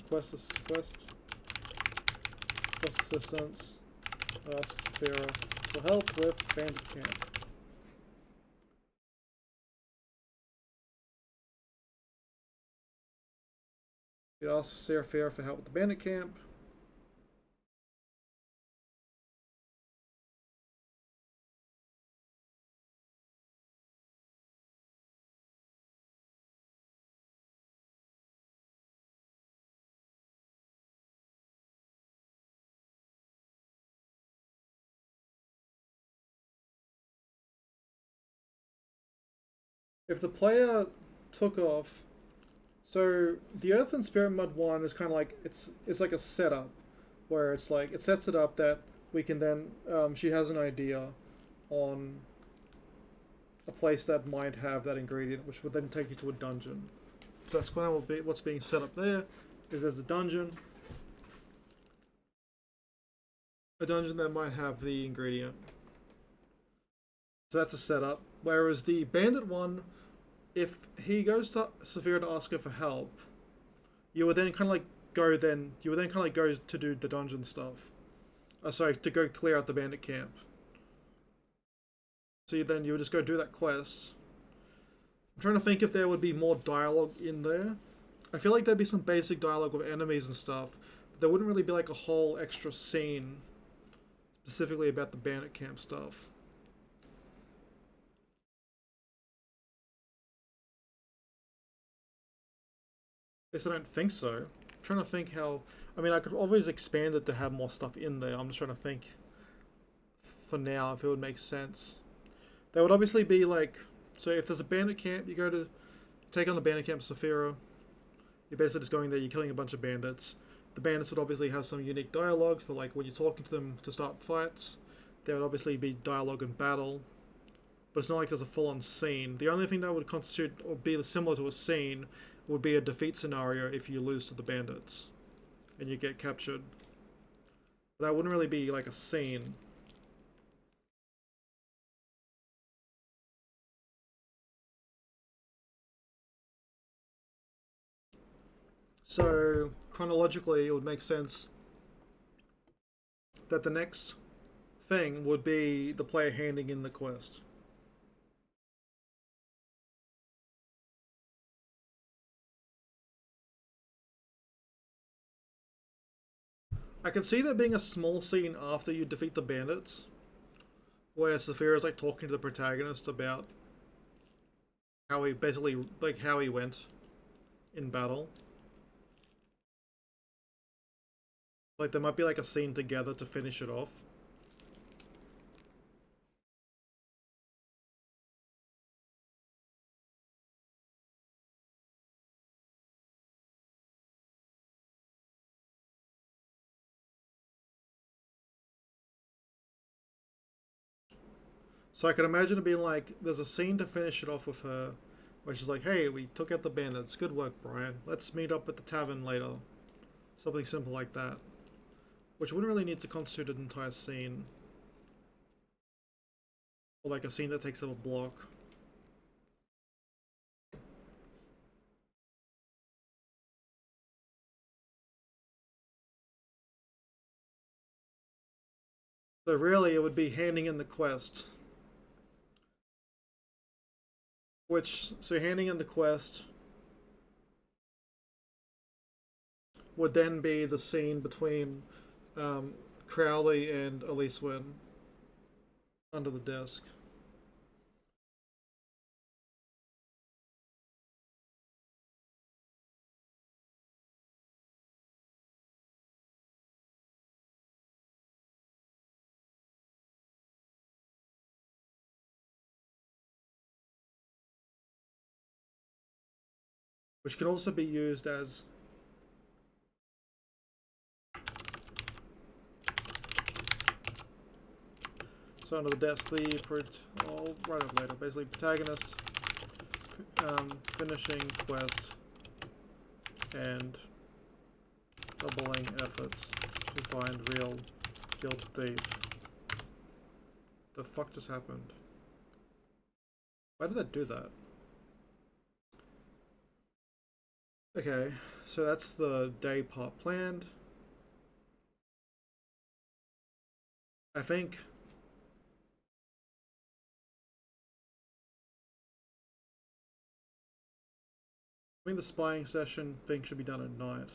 quest assistance. Ask Saphira for help with bandit camp. You ask Saphira for help with the bandit camp. If the player took off, so the Earth and Spirit Mud one is kind of like it's like a setup, where it's like it sets it up that we can then she has an idea on a place that might have that ingredient, which would then take you to a dungeon. So that's kind of what's being set up there. Is there's a dungeon that might have the ingredient. So that's a setup. Whereas the bandit one, if he goes to Saphira to ask her for help, you would then kind of like go then you would then kind of like go to do the dungeon stuff. Sorry, to go clear out the bandit camp. So you would just go do that quest. I'm trying to think if there would be more dialogue in there. I feel like there'd be some basic dialogue with enemies and stuff, but there wouldn't really be like a whole extra scene specifically about the bandit camp stuff. I guess I don't think so. I'm trying to think how. I mean, I could always expand it to have more stuff in there. I'm just trying to think for now if it would make sense. There would obviously be like. So if there's a bandit camp, you go to take on the bandit camp Saphira. You're basically just going there, you're killing a bunch of bandits. The bandits would obviously have some unique dialogue for like when you're talking to them to start fights. There would obviously be dialogue in battle. But it's not like there's a full-on scene. The only thing that would constitute or be similar to a scene would be a defeat scenario if you lose to the bandits and you get captured. That wouldn't really be like a scene. So chronologically, it would make sense that the next thing would be the player handing in the quest. I can see there being a small scene after you defeat the bandits, where Saphira is like talking to the protagonist about how he basically like how he went in battle. Like there might be like a scene together to finish it off. So I can imagine it being like there's a scene to finish it off with her, where she's like, "Hey, we took out the bandits. Good work, Brian. Let's meet up at the tavern later." Something simple like that, which wouldn't really need to constitute an entire scene. Or like a scene that takes up a block. So really it would be handing in the quest. So handing in the quest would then be the scene between Crowley and Elise Wynn under the desk. Which can also be used as so under the desk. I'll write it later. Basically, protagonist finishing quest and doubling efforts to find real guild thief. The fuck just happened? Why did that do that? Okay, so that's the day part planned. I think the spying session thing should be done at night.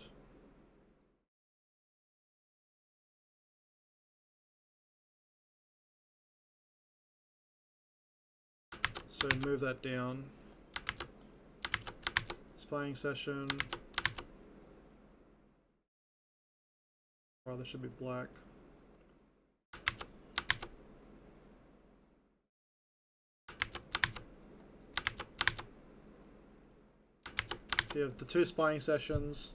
So move that down. Spying session. Wow, this should be black. So you have the 2 spying sessions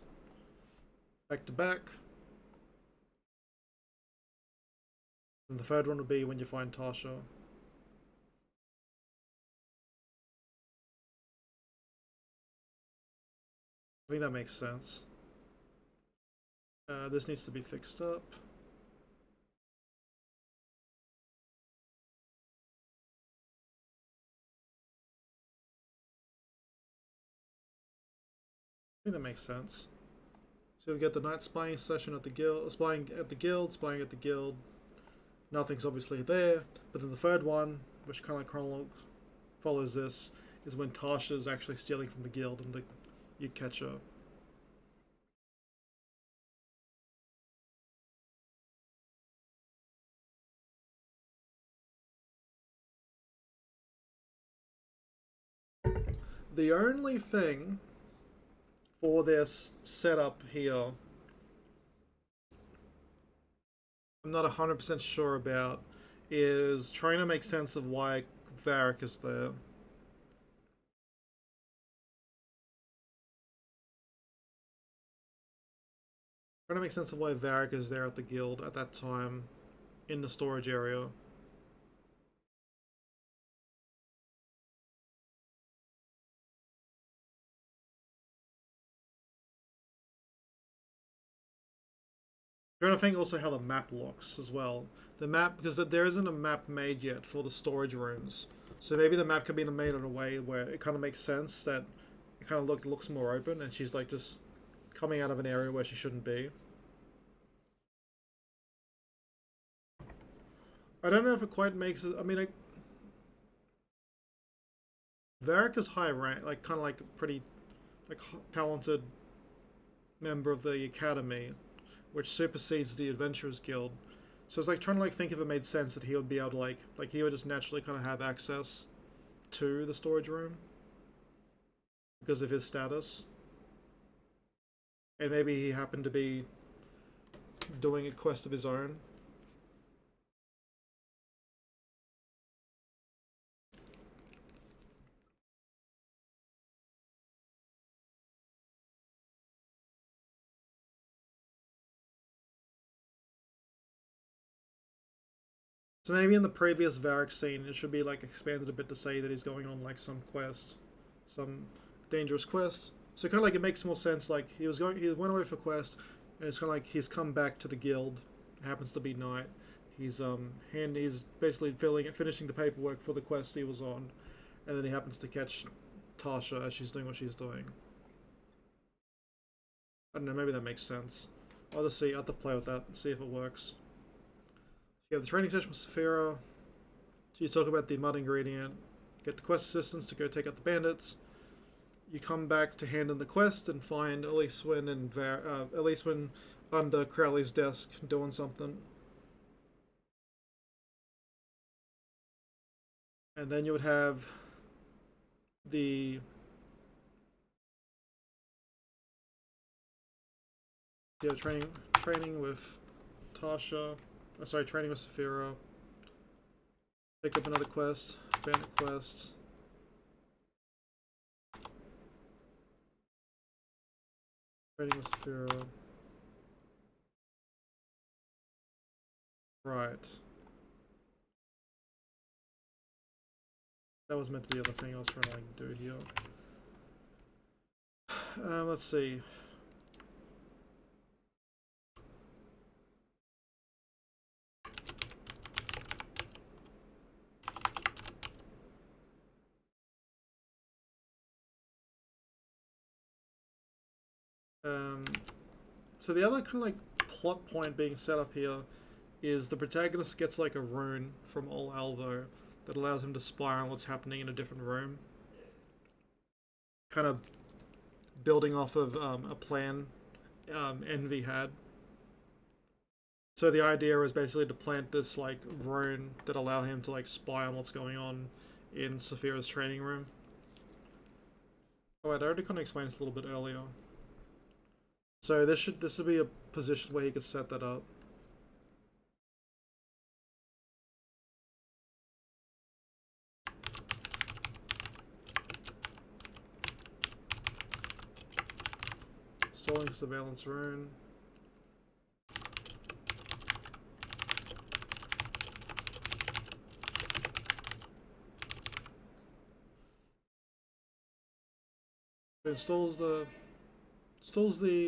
back to back. And the third one would be when you find Tasha. I think that makes sense. This needs to be fixed up. I think that makes sense. So we get the night spying session at the guild, spying at the guild. Nothing's obviously there, but then the third one, which kind of follows this, is when Tasha's actually stealing from the guild and you catch her. The only thing for this setup here I'm not 100% sure about is trying to make sense of why Varric is there. Trying to make sense of why Varric is there at the guild at that time in the storage area. Trying to think also how the map looks as well. The map, because there isn't a map made yet for the storage rooms. So maybe the map could be made in a way where it kind of makes sense that it kind of looks more open and she's like just coming out of an area where she shouldn't be. I don't know if it quite makes it. I mean, Varric is high rank, like kind of like a pretty like talented member of the academy, which supersedes the Adventurers Guild. So it's like trying to think if it made sense that he would be able to like he would just naturally kind of have access to the storage room because of his status, and maybe he happened to be doing a quest of his own. So maybe in the previous Varric scene, it should be like expanded a bit to say that he's going on like some quest, some dangerous quest. So kind of like it makes more sense. Like he went away for quest, and it's kind of like he's come back to the guild. It happens to be night. he's basically finishing the paperwork for the quest he was on, and then he happens to catch Tasha as she's doing what she's doing. I don't know, maybe that makes sense. I'll just see, I have to play with that and see if it works. You have the training session with Saphira. So you talk about the mud ingredient, get the quest assistants to go take out the bandits. You come back to hand in the quest and find Eliswin under Crowley's desk doing something. And then you would have the training with Tasha. Training with Saphira. Pick up another quest, bandit quest. Training with Saphira. Right. That was meant to be the other thing I was trying to like do here. Let's see. So the other kind of like plot point being set up here is the protagonist gets like a rune from Ol Alvo that allows him to spy on what's happening in a different room. Kind of building off of a plan Envy had. So the idea is basically to plant this like rune that allow him to like spy on what's going on in Saphira's training room. Oh wait, I already kind of explained this a little bit earlier. So this would be a position where he could set that up. Installing surveillance rune. Installs the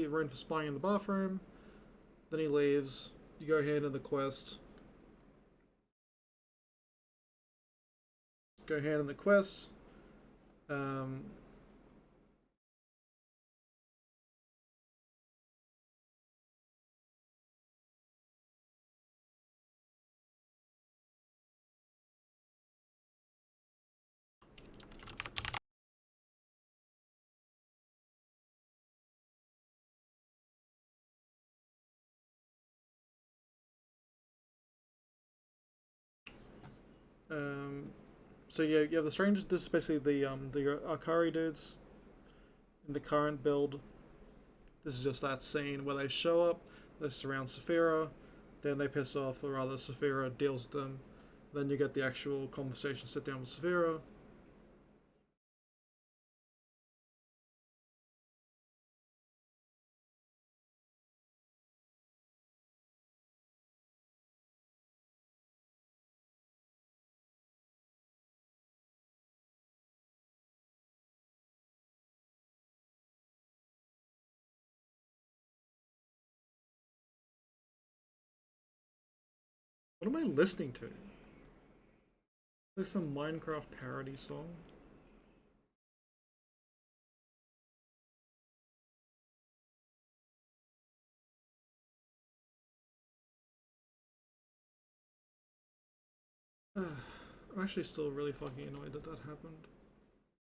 rune for spying in the bathroom. Then he leaves. You go hand in the quest. Go hand in the quest. So yeah, you have the strange. This is basically the Akari dudes in the current build. This is just that scene where they show up, they surround Saphira, then they piss off, or rather Saphira deals with them. Then you get the actual conversation, sit down with Saphira. What am I listening to? There's some Minecraft parody song. I'm actually still really fucking annoyed that that happened.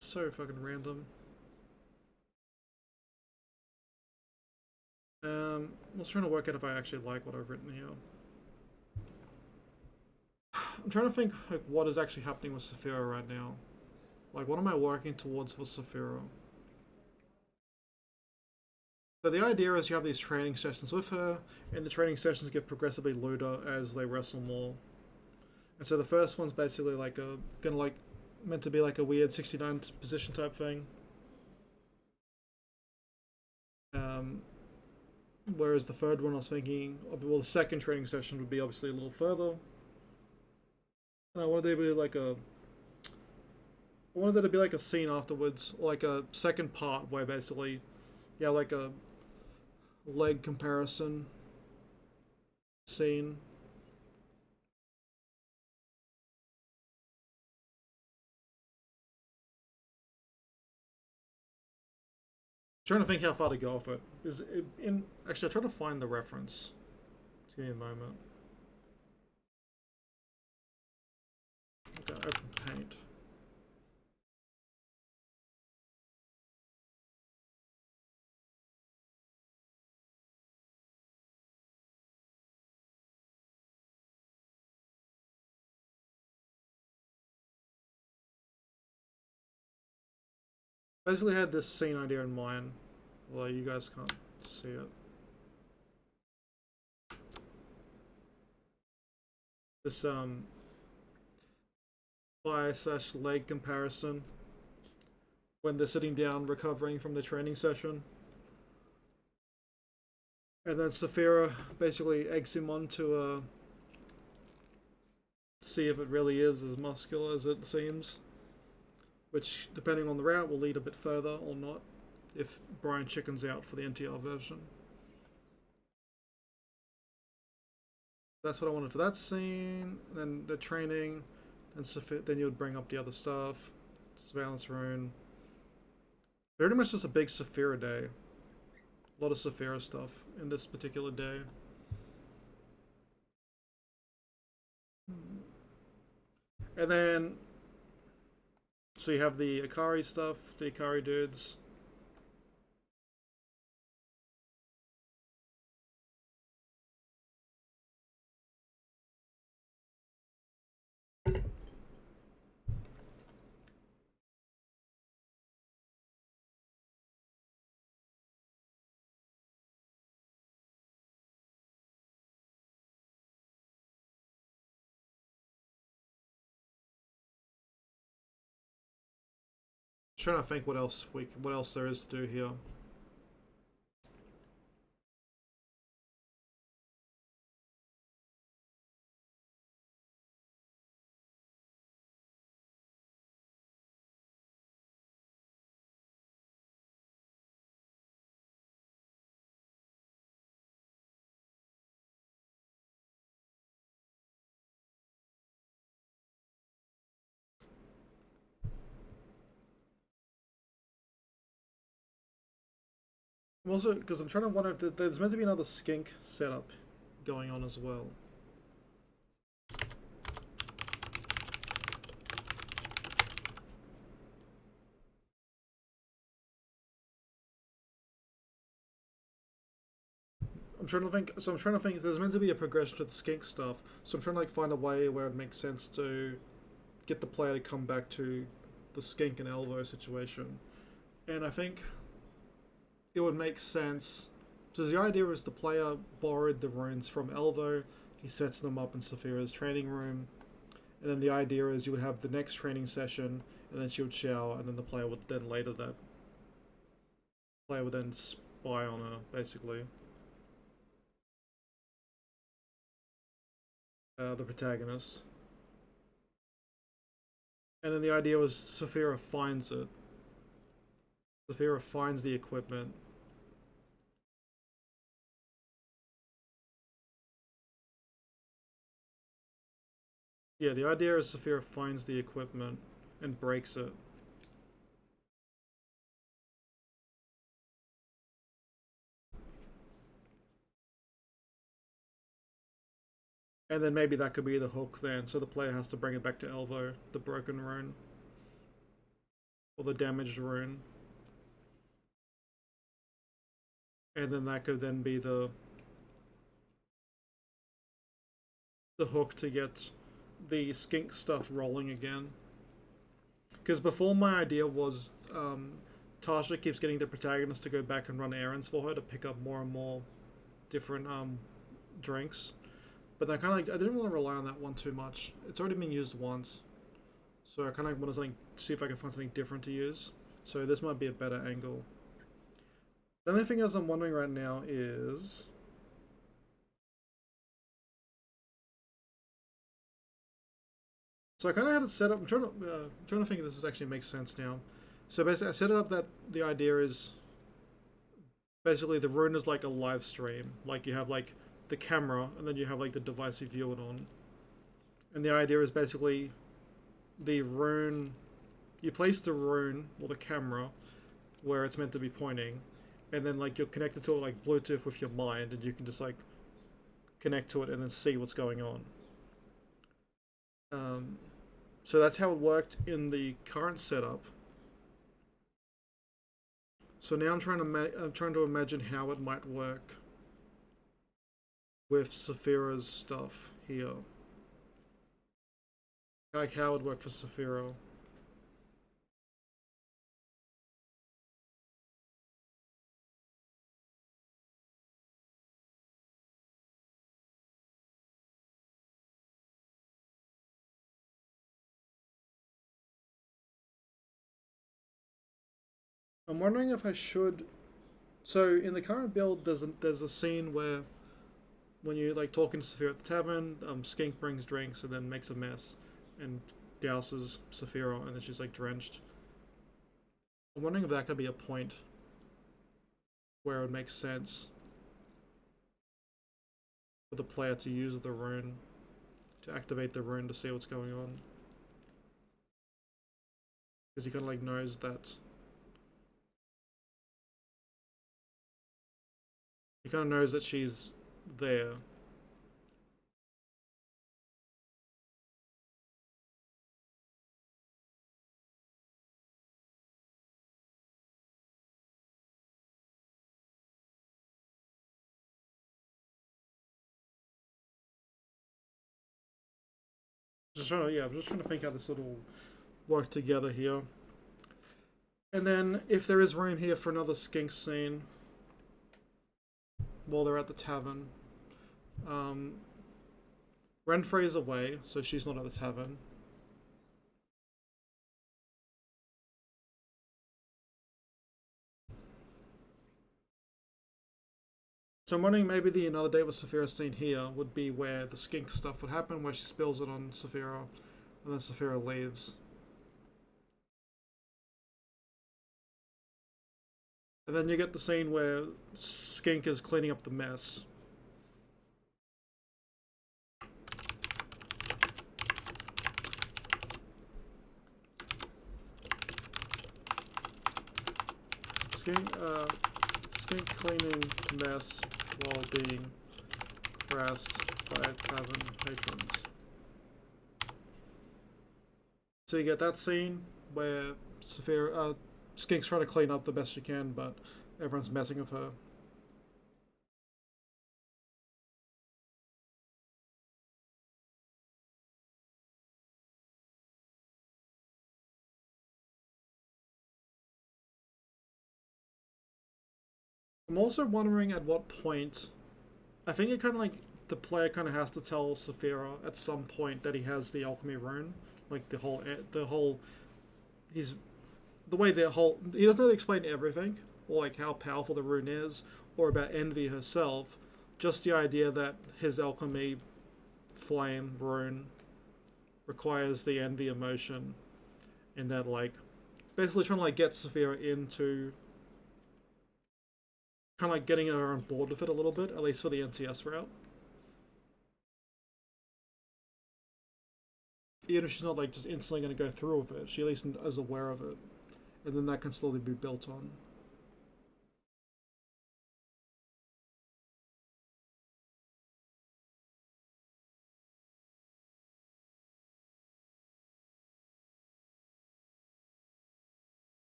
So fucking random. I was trying to work out if I actually like what I've written here. I'm trying to think like what is actually happening with Saphira right now. Like what am I working towards for Saphira? So the idea is you have these training sessions with her, and the training sessions get progressively looter as they wrestle more. And so the first one's basically like meant to be like a weird 69 position type thing. Whereas the third one I was thinking, well, the second training session would be obviously a little further. And I wanted there to be like I wanted there to be like a scene afterwards, or like a second part where basically, yeah, like a leg comparison scene Trying to think how far to go with it. Is it in actually? I try to find the reference. Just give me a moment. Okay, open paint. Basically, had this scene idea in mind, although you guys can't see it. This thigh/leg comparison when they're sitting down recovering from the training session. And then Saphira basically eggs him on to see if it really is as muscular as it seems. Which, depending on the route, will lead a bit further or not if Brian chickens out for the NTR version. That's what I wanted for that scene. Then the training, then you would bring up the other stuff. Surveillance rune. Pretty much just a big Saphira day. A lot of Saphira stuff in this particular day. And then, so you have the Akari stuff, the Akari dudes. Trying to think what else there is to do here. Also, because I'm trying to wonder if there's meant to be another skink setup going on as well. I'm trying to think. So I'm trying to think. There's meant to be a progression to the skink stuff. So I'm trying to like find a way where it makes sense to get the player to come back to the skink and Elvo situation. And I think it would make sense. So the idea is the player borrowed the runes from Elvo. He sets them up in Saphira's training room. And then the idea is you would have the next training session, and then she would shower, and then the player would then spy on her, basically. The protagonist. And then the idea was Saphira finds it. Saphira finds the equipment. Yeah, the idea is Saphira finds the equipment and breaks it. And then maybe that could be the hook then, so the player has to bring it back to Elvo, the broken rune. Or the damaged rune. And then that could then be the hook to get the skink stuff rolling again. Because before my idea was Tasha keeps getting the protagonist to go back and run errands for her to pick up more and more different drinks. But I kind of I didn't want to rely on that one too much. It's already been used once, so I kind of want to see if I can find something different to use. So this might be a better angle. The only thing else I'm wondering right now is so I kind of had it set up. I'm trying to think if this actually makes sense now. So basically, I set it up that the idea is basically the rune is like a live stream. Like you have like the camera, and then you have like the device you view it on. And the idea is basically the rune. You place the rune or the camera where it's meant to be pointing, and then like you're connected to it like Bluetooth with your mind, and you can just like connect to it and then see what's going on. Um, so that's how it worked in the current setup. So now I'm trying to imagine how it might work with Saphira's stuff here. Like how it would work for Saphira. I'm wondering if I should. So in the current build, there's a scene where when you like talking to Saphira at the tavern, Skink brings drinks and then makes a mess, and douses Saphira, and then she's like drenched. I'm wondering if that could be a point where it would make sense for the player to use the rune to activate the rune to see what's going on, because he kind of like knows that he kind of knows that she's there. I'm just trying to think how this will work together here. And then if there is room here for another skink scene while they're at the tavern, um, Renfrey's away, so she's not at the tavern. So I'm wondering maybe the another date with Saphira scene here would be where the skink stuff would happen, where she spills it on Saphira, and then Saphira leaves. And then you get the scene where Skink is cleaning up the mess. Skink, Skink cleaning mess while being harassed by tavern patrons. So you get that scene where Skink's trying to clean up the best she can, but everyone's messing with her. I'm also wondering at what point. I think it kind of like the player kind of has to tell Saphira at some point that he has the alchemy rune, like the whole he's the way the whole he doesn't really explain everything or like how powerful the rune is or about Envy herself, just the idea that his alchemy flame rune requires the Envy emotion, and that like basically trying to like get Saphira into kind of like getting her on board with it a little bit, at least for the NCS route. Even if she's not like just instantly going to go through with it, she at least is aware of it, and then that can slowly be built on.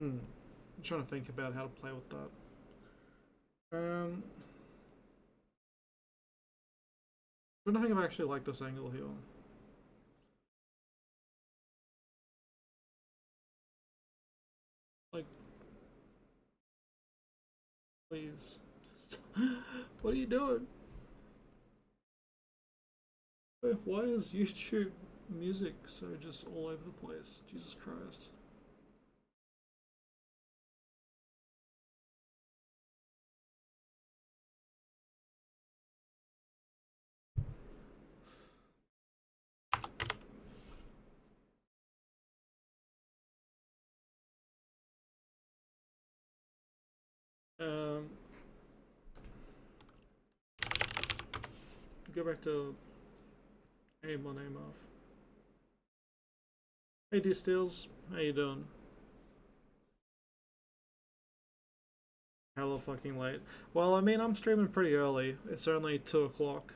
I'm trying to think about how to play with that. Um, I don't think I've actually liked this angle here. Like, please, what are you doing? Why is YouTube music so just all over the place? Jesus Christ. Um, go back to aim on, aim off. Hey D Steels, how you doing? Hella fucking late. Well, I mean, I'm streaming pretty early. It's only 2 o'clock,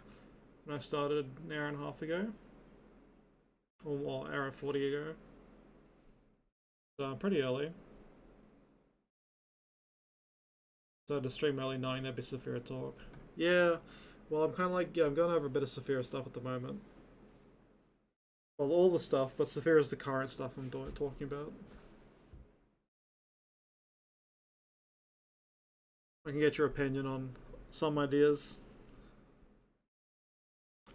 and I started an hour and a half ago, or well, hour and 40 ago. So I'm pretty early. So to stream early knowing there'd be Saphira talk. Yeah, well, I'm kind of like, yeah, I'm going over a bit of Saphira stuff at the moment. Well, all the stuff, but Saphira's the current stuff I'm talking about. I can get your opinion on some ideas.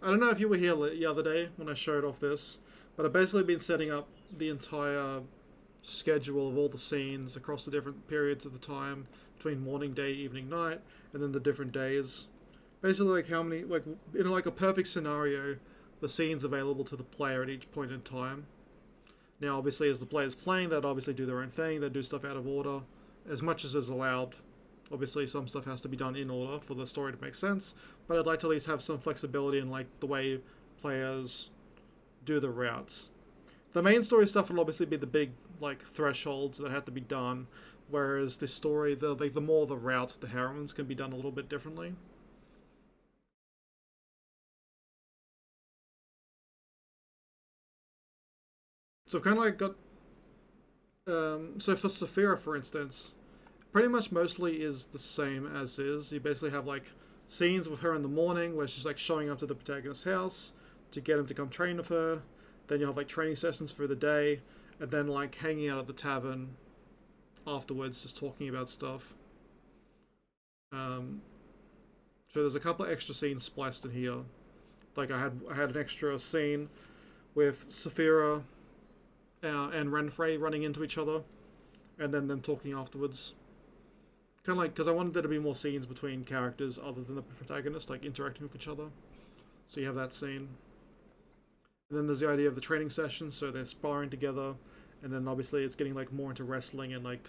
I don't know if you were here the other day when I showed off this, but I've basically been setting up the entire schedule of all the scenes across the different periods of the time between morning, day, evening, night, and then the different days. Basically, like how many, like in like a perfect scenario, the scenes available to the player at each point in time. Now, obviously, as the player's playing, they'd obviously do their own thing. They'd do stuff out of order, as much as is allowed. Obviously, some stuff has to be done in order for the story to make sense. But I'd like to at least have some flexibility in like the way players do the routes. The main story stuff will obviously be the big like thresholds that have to be done, whereas the story, the more the route, the heroines can be done a little bit differently. So I've kind of like got so for Saphira, for instance, pretty much mostly is the same as is. You basically have like scenes with her in the morning where she's like showing up to the protagonist's house to get him to come train with her. Then you have like training sessions for the day, and then like hanging out at the tavern afterwards, just talking about stuff. Um, so there's a couple of extra scenes spliced in here. Like I had an extra scene with Saphira and Renfrey running into each other, and then them talking afterwards. Kind of like because I wanted there to be more scenes between characters other than the protagonist, like interacting with each other. So you have that scene, and then there's the idea of the training session. So they're sparring together, and then obviously it's getting like more into wrestling and like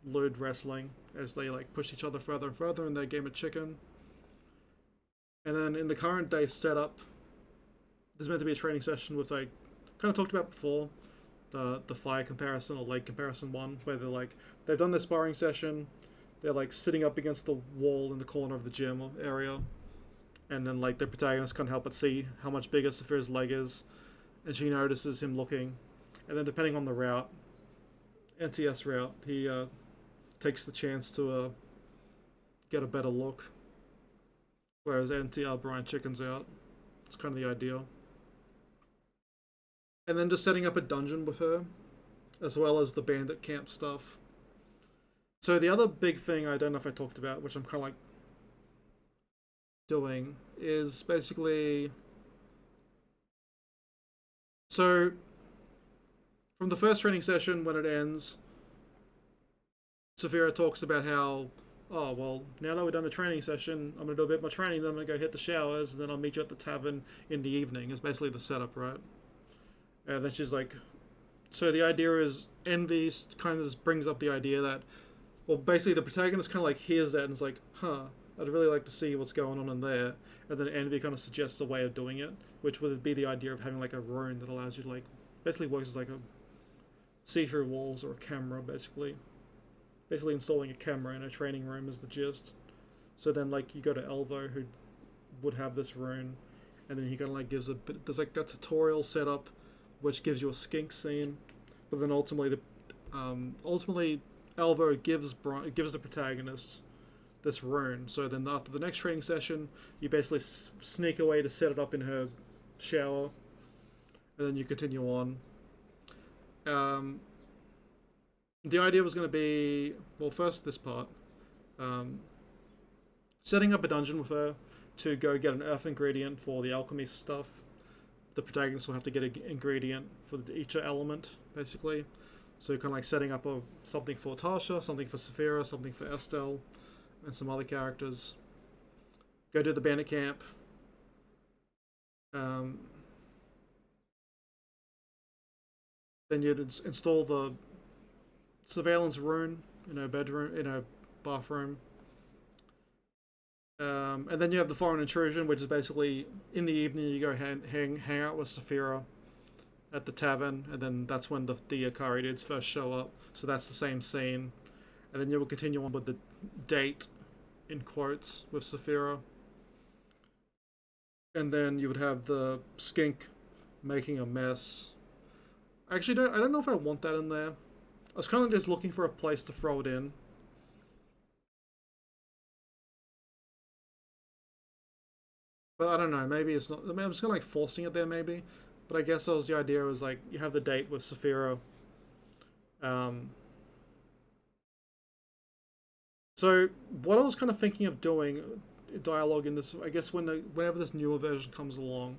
lewd wrestling as they like push each other further and further in their game of chicken. And then in the current day setup, there's meant to be a training session with like kind of talked about before, the fire comparison or leg comparison one, where they're like they've done their sparring session, they're like sitting up against the wall in the corner of the gym area, and then like the protagonist can't help but see how much bigger Saphira's leg is, and she notices him looking, and then depending on the route, NTS route, he takes the chance to get a better look, whereas NTR Brian chickens out. It's kind of the idea. And then just setting up a dungeon with her, as well as the bandit camp stuff. So the other big thing I don't know if I talked about, which I'm kind of like doing, is basically so from the first training session when it ends, Saphira talks about how, oh well, now that we've done a training session, I'm gonna do a bit more training, then I'm gonna go hit the showers, and then I'll meet you at the tavern in the evening. Is basically the setup, right? And then she's like, so the idea is Envy kind of brings up the idea that, well, basically the protagonist kind of like hears that and is like, huh, I'd really like to see what's going on in there. And then Envy kind of suggests a way of doing it, which would be the idea of having like a rune that allows you to like, basically works as like a see-through walls or a camera, basically. Basically installing a camera in a training room is the gist. So then like you go to Elvo who would have this rune, and then he kind of like gives a bit, there's like a tutorial setup which gives you a skink scene, but then ultimately Elvo gives the protagonist this rune. So then after the next training session, you basically sneak away to set it up in her shower, and then you continue on. Um, the idea was going to be, well, first this part, um, setting up a dungeon with her to go get an earth ingredient for the alchemy stuff. The protagonist will have to get an ingredient for each element, basically. So kind of like setting up something for Tasha, something for Saphira, something for Estelle, and some other characters. Go to the bandit camp. Um, then you'd install the surveillance rune in her bedroom, in her bathroom. And then you have the foreign intrusion, which is basically in the evening you go hang out with Saphira at the tavern, and then that's when the Akari dudes first show up. So that's the same scene, and then you will continue on with the date, in quotes, with Saphira, and then you would have the skink making a mess. Actually, I don't know if I want that in there. I was kind of just looking for a place to throw it in. But I don't know, maybe it's not. I mean, I'm just kind of like forcing it there, maybe. But I guess that was the idea, was like, you have the date with Saphira. Um, so, what I was kind of thinking of doing, dialogue in this, I guess whenever this newer version comes along,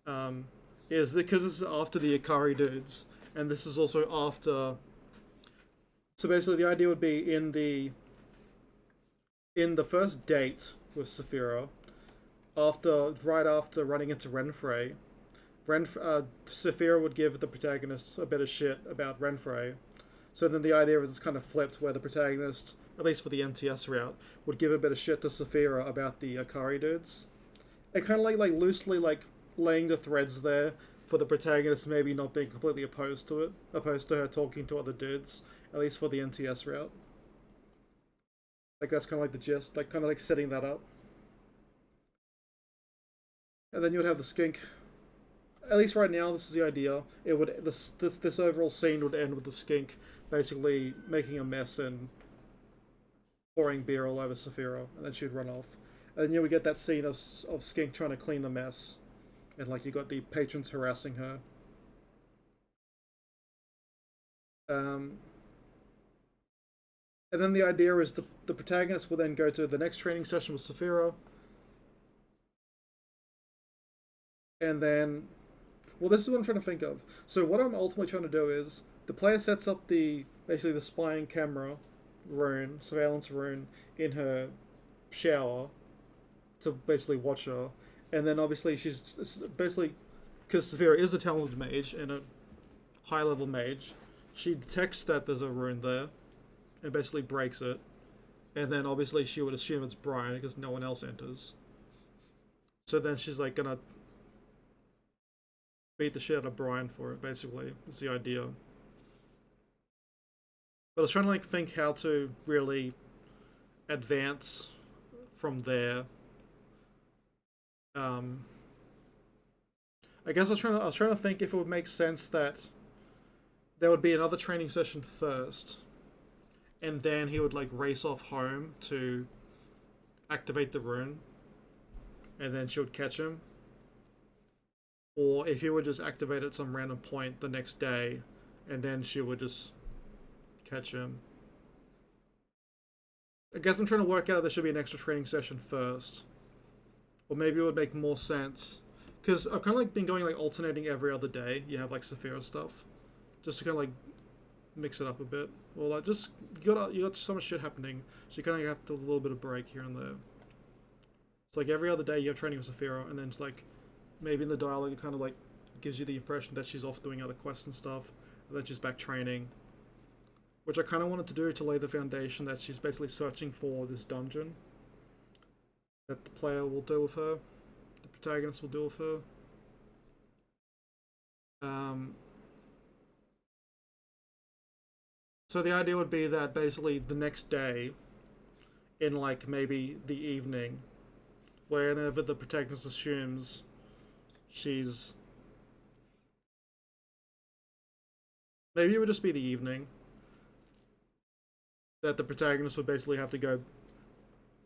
um, is because this is after the Ikari dudes, and this is also after. So basically, the idea would be in the first date with Saphira, right after running into Renfrey, Saphira would give the protagonist a bit of shit about Renfrey. So then the idea is it's kind of flipped, where the protagonist, at least for the MTS route, would give a bit of shit to Saphira about the Akari dudes. It kind of like loosely like laying the threads there for the protagonist maybe not being completely opposed to her talking to other dudes, at least for the NTS route. Like that's kind of like the gist, like kind of like setting that up. And then you would have the skink. At least right now, this is the idea. It would this overall scene would end with the skink basically making a mess and pouring beer all over Saphira, and then she'd run off. And then you would get that scene of skink trying to clean the mess, and like you got the patrons harassing her. Um, and then the idea is the protagonist will then go to the next training session with Saphira, and then, well, this is what I'm trying to think of. So what I'm ultimately trying to do is the player sets up basically the spying camera surveillance rune in her shower to basically watch her, and then obviously she's basically, because Saphira is a talented mage and a high level mage, she detects that there's a rune there and basically breaks it, and then obviously she would assume it's Brian because no one else enters. So then she's like gonna beat the shit out of Brian for it. Basically, is the idea. But I was trying to like think how to really advance from there. Um, I guess I was trying to think if it would make sense that there would be another training session first, and then he would like race off home to activate the rune, and then she would catch him. Or if he would just activate at some random point the next day, and then she would just catch him. I guess I'm trying to work out if there should be an extra training session first. Or maybe it would make more sense. Because I've kind of like been going like alternating every other day. You have like Saphira stuff. Just to kind of like mix it up a bit. Or like just, you got so much shit happening. So you kind of have to a little bit of break here and there. It's like every other day you have training with Saphira, and then it's like, maybe in the dialogue it kind of like gives you the impression that she's off doing other quests and stuff, and then she's back training, which I kind of wanted to do to lay the foundation that she's basically searching for this dungeon that the player will deal with her, the protagonist will deal with her. Um, so the idea would be that basically the next day, in like maybe the evening, whenever the protagonist assumes she's, maybe it would just be the evening, that the protagonist would basically have to go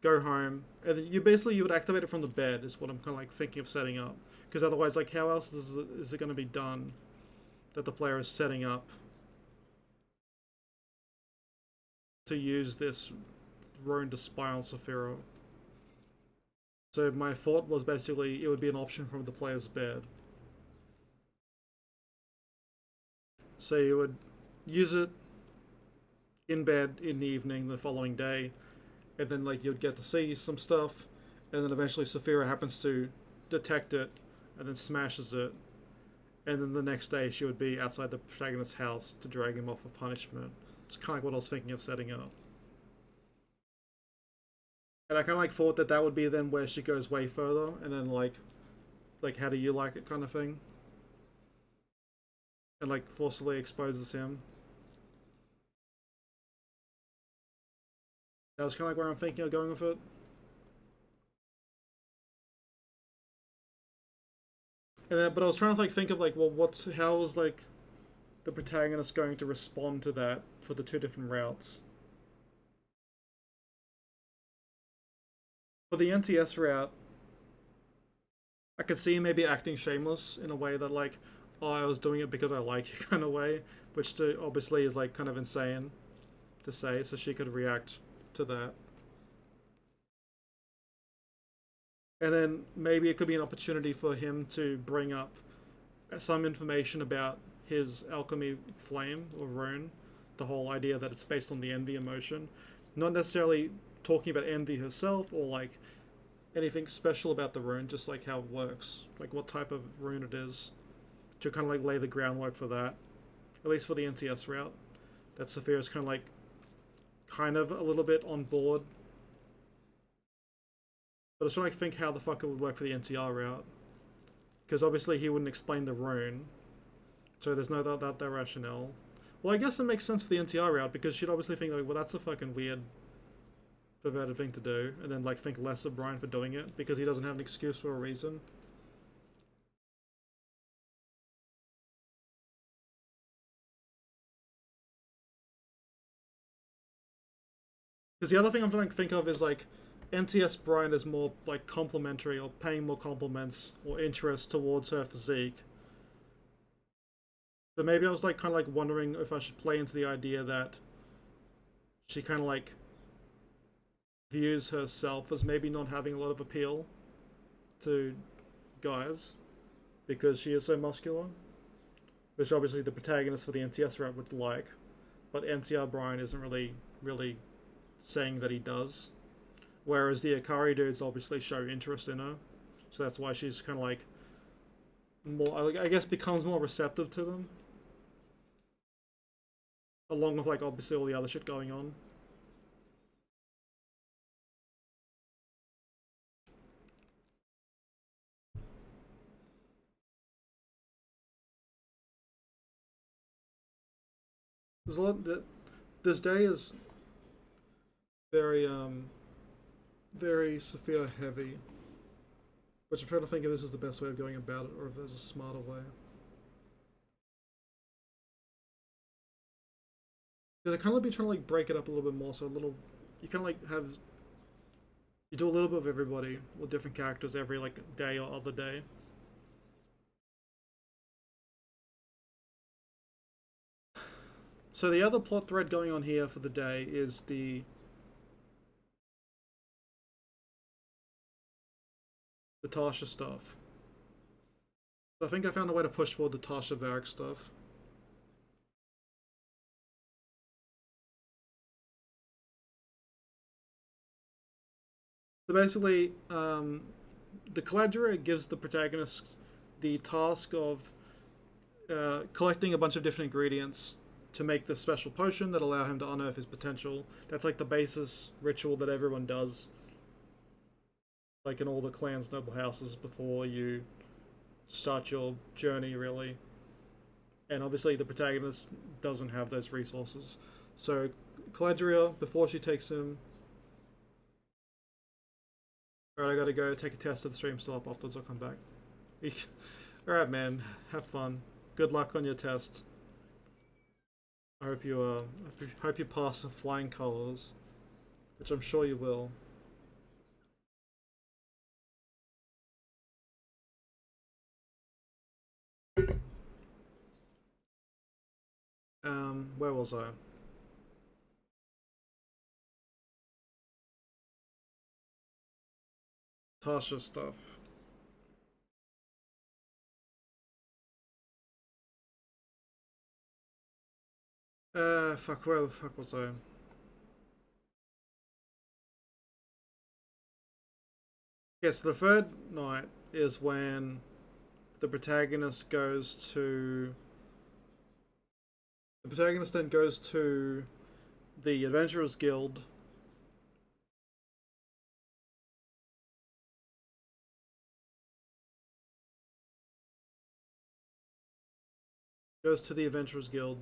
home, and then you would activate it from the bed. Is what I'm kind of like thinking of setting up, because otherwise, like, how else is it going to be done that the player is setting up to use this rune to spy on Saphira? So my thought was basically it would be an option from the player's bed. So you would use it in bed in the evening the following day, and then like you'd get to see some stuff, and then eventually Saphira happens to detect it and then smashes it, and then the next day she would be outside the protagonist's house to drag him off of punishment. It's kind of like what I was thinking of setting up. And I kind of like thought that that would be then where she goes way further, and then like how do you like it kind of thing. and like forcibly exposes him. That was kind of like where I'm thinking of going with it. And then, but I was trying to like think of like, well, how is like the protagonist going to respond to that for the two different routes? For the NTS route, I could see him maybe acting shameless in a way that like, oh, I was doing it because I like you kind of way, which obviously is like kind of insane to say. So she could react to that, and then maybe it could be an opportunity for him to bring up some information about his alchemy flame or rune, the whole idea that it's based on the envy emotion, not necessarily talking about envy herself or like anything special about the rune, just like how it works, like what type of rune it is, to kind of like lay the groundwork for that, at least for the NTS route. That Saphira's kind of a little bit on board, but I was trying to think how the fuck it would work for the NTR route, because obviously he wouldn't explain the rune, so there's no that rationale. Well, I guess it makes sense for the NTR route because she'd obviously think like, well, that's a fucking weird, perverted thing to do, and then like think less of Brian for doing it because he doesn't have an excuse for a reason. Because the other thing I'm trying to think of is like NTS Brian is more like complimentary or paying more compliments or interest towards her physique. So maybe I was like kind of like wondering if I should play into the idea that she kind of like views herself as maybe not having a lot of appeal to guys because she is so muscular, which obviously the protagonist for the NTS route would like, but NTR Brian isn't really saying that he does. Whereas the Akari dudes obviously show interest in her, so that's why she's kind of like more, I guess, becomes more receptive to them, along with like obviously all the other shit going on. There's a lot that this day is very very Sophia heavy, which I'm trying to think if this is the best way of going about it or if there's a smarter way. Because I kind of been trying to like break it up a little bit more, so a little you kind of like have you do a little bit of everybody with different characters every like day or other day. So the other plot thread going on here for the day is the Tasha stuff. So I think I found a way to push forward the Tasha Varric stuff. So basically, the Caladria gives the protagonist the task of collecting a bunch of different ingredients to make this special potion that allow him to unearth his potential. That's like the basis ritual that everyone does, like in all the clan's noble houses before you start your journey, really. And obviously, the protagonist doesn't have those resources. So, Caladria, before she takes him, alright, I gotta go take a test of the stream still up afterwards, I'll come back. Alright, man, have fun. Good luck on your test. I hope you pass the flying colors, which I'm sure you will. Where was I? Tasha stuff. Fuck, where the fuck was I? Yes, the third night is when the protagonist goes to. The protagonist then goes to the Adventurers Guild. Goes to the Adventurers Guild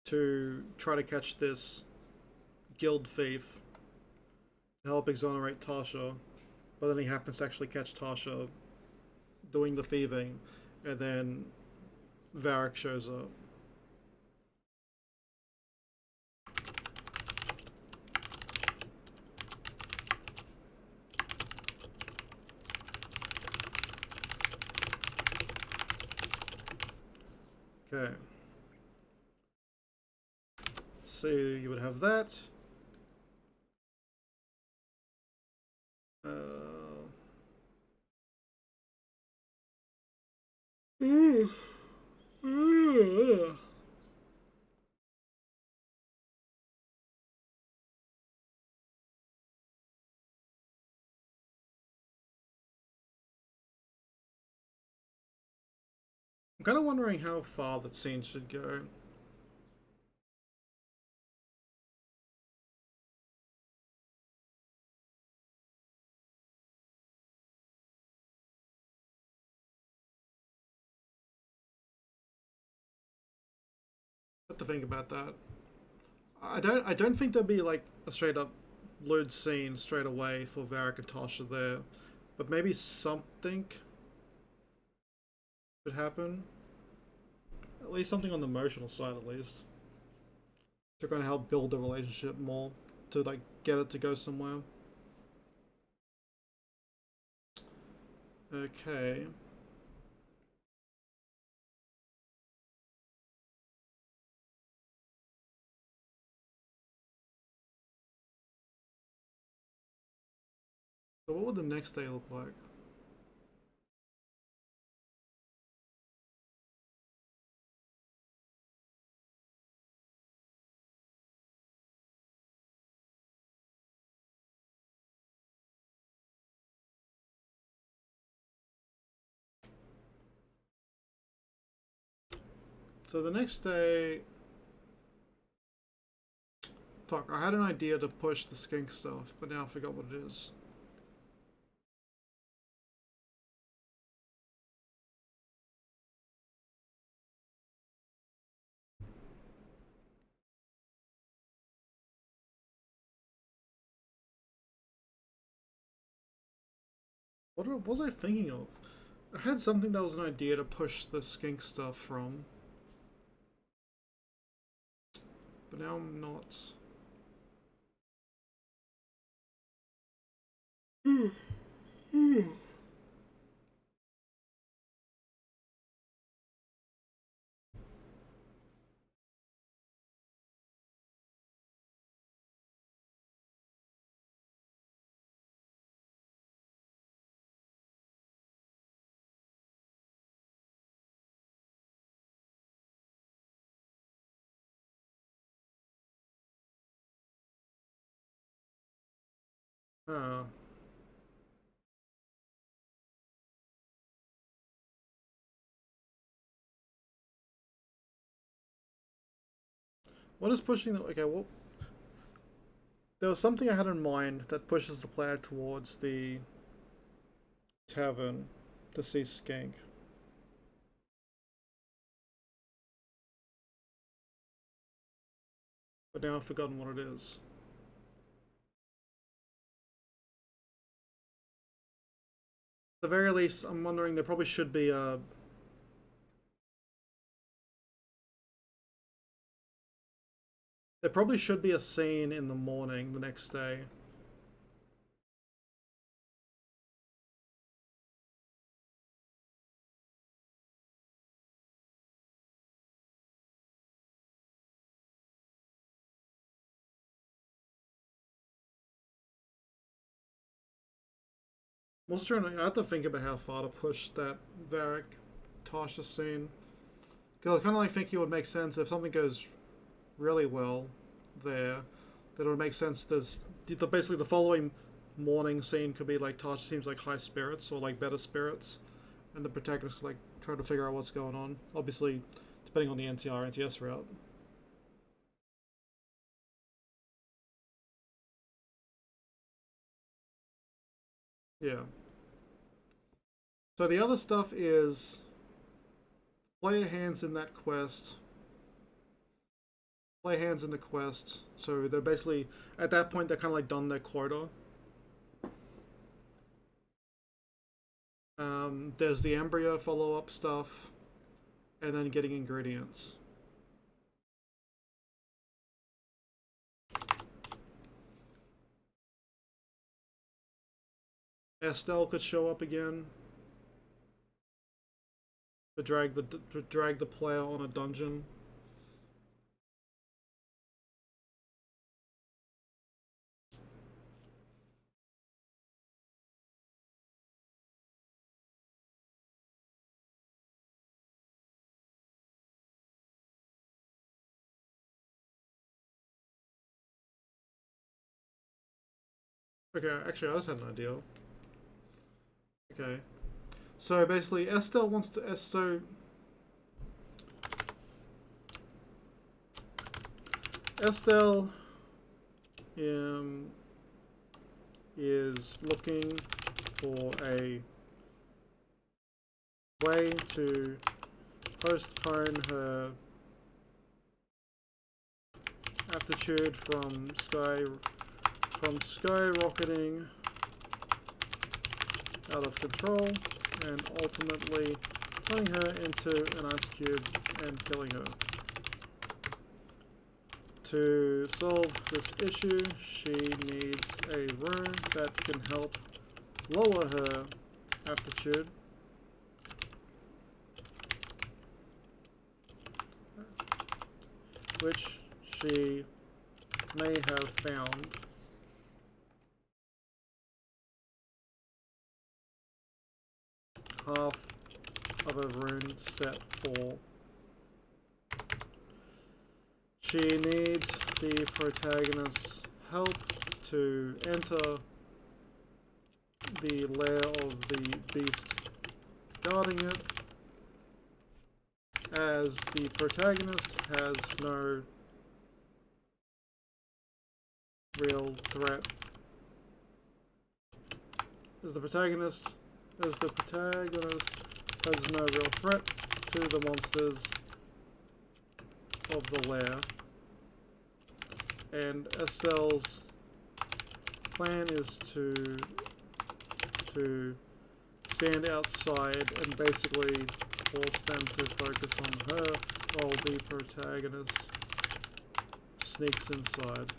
to try to catch this guild thief to help exonerate Tasha, but then he happens to actually catch Tasha doing the thieving, and then Varric shows up. Okay. So you would have that. I'm kind of wondering how far that scene should go. What to think about that? I don't think there'd be like a straight up lewd scene straight away for Varric and Tasha there, but maybe something should happen. At least something on the emotional side, at least, to kind of help build the relationship more, to like get it to go somewhere. Okay. So what would the next day look like? So the next day, fuck, I had an idea to push the skink stuff, but now I forgot what it is. What was I thinking of? I had something that was an idea to push the skink stuff from, but now I'm not. Uh, what is pushing the? Okay, well, there was something I had in mind that pushes the player towards the tavern to see Skink. But now I've forgotten what it is. At the very least, I'm wondering there probably should be a. There probably should be a scene in the morning the next day. I'm also trying to. I have to think about how far to push that Varric Tasha scene. Because I kind of like think it would make sense if something goes really well there, that it would make sense. There's basically the following morning scene could be like Tasha seems like high spirits or like better spirits, and the protagonist could like try to figure out what's going on. Obviously, depending on the NTR NTS route. Yeah. So the other stuff is player hands in that quest. Player hands in the quest. So they're basically, at that point, they're kind of like done their quota. There's the embryo follow-up stuff, and then getting ingredients. Estelle could show up again to drag the player on a dungeon. Okay, actually, I just had an idea. Okay, so basically, Estelle wants to. So Estelle is looking for a way to postpone her aptitude from skyrocketing out of control and ultimately turning her into an ice cube and killing her. To solve this issue, she needs a rune that can help lower her aptitude. Which she may have found. Half of a rune set for. She needs the protagonist's help to enter the lair of the beast guarding it, as the protagonist has no real threat. As the protagonist has no real threat to the monsters of the lair. And Estelle's plan is to stand outside and basically force them to focus on her while the protagonist sneaks inside.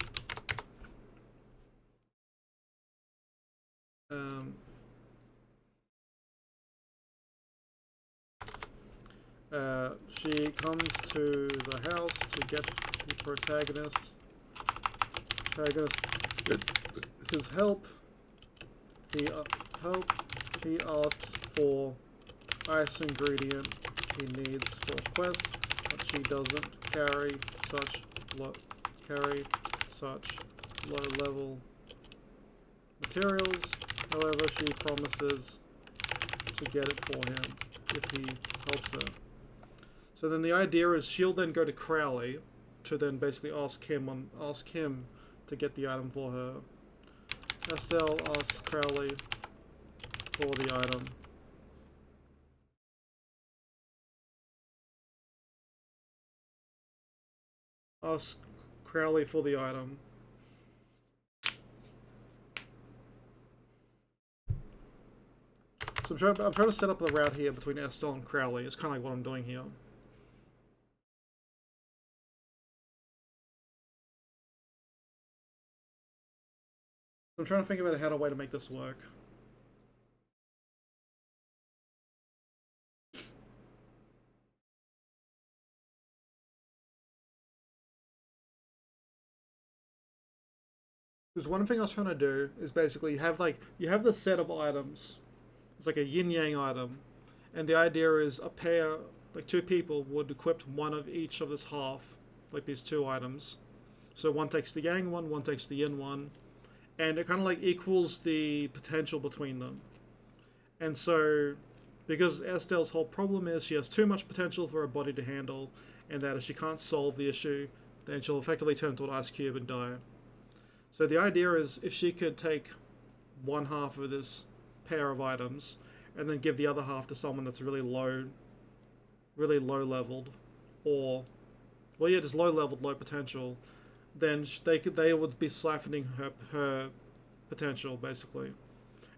She comes to the house to get the protagonist his help. He asks for ice ingredient he needs for quest, but she doesn't carry such low level materials. However, she promises to get it for him if he helps her. So then the idea is she'll then go to Crowley to then basically ask him to get the item for her. Estelle asks Crowley for the item. Asks Crowley for the item. So I'm trying to set up the route here between Estelle and Crowley. It's kind of like what I'm doing here. I'm trying to think about how to way to make this work. Because one thing I was trying to do is basically you have the set of items. It's like a yin yang item, and the idea is a pair, like two people, would equip one of each of this half, like these two items. So one takes the yang one takes the yin one, and it kind of like equals the potential between them. And so, because Estelle's whole problem is she has too much potential for her body to handle, and that if she can't solve the issue, then she'll effectively turn into an ice cube and die. So the idea is if she could take one half of this pair of items and then give the other half to someone that's really low leveled, or well, yeah, just low leveled, low potential, then they would be siphoning her potential basically,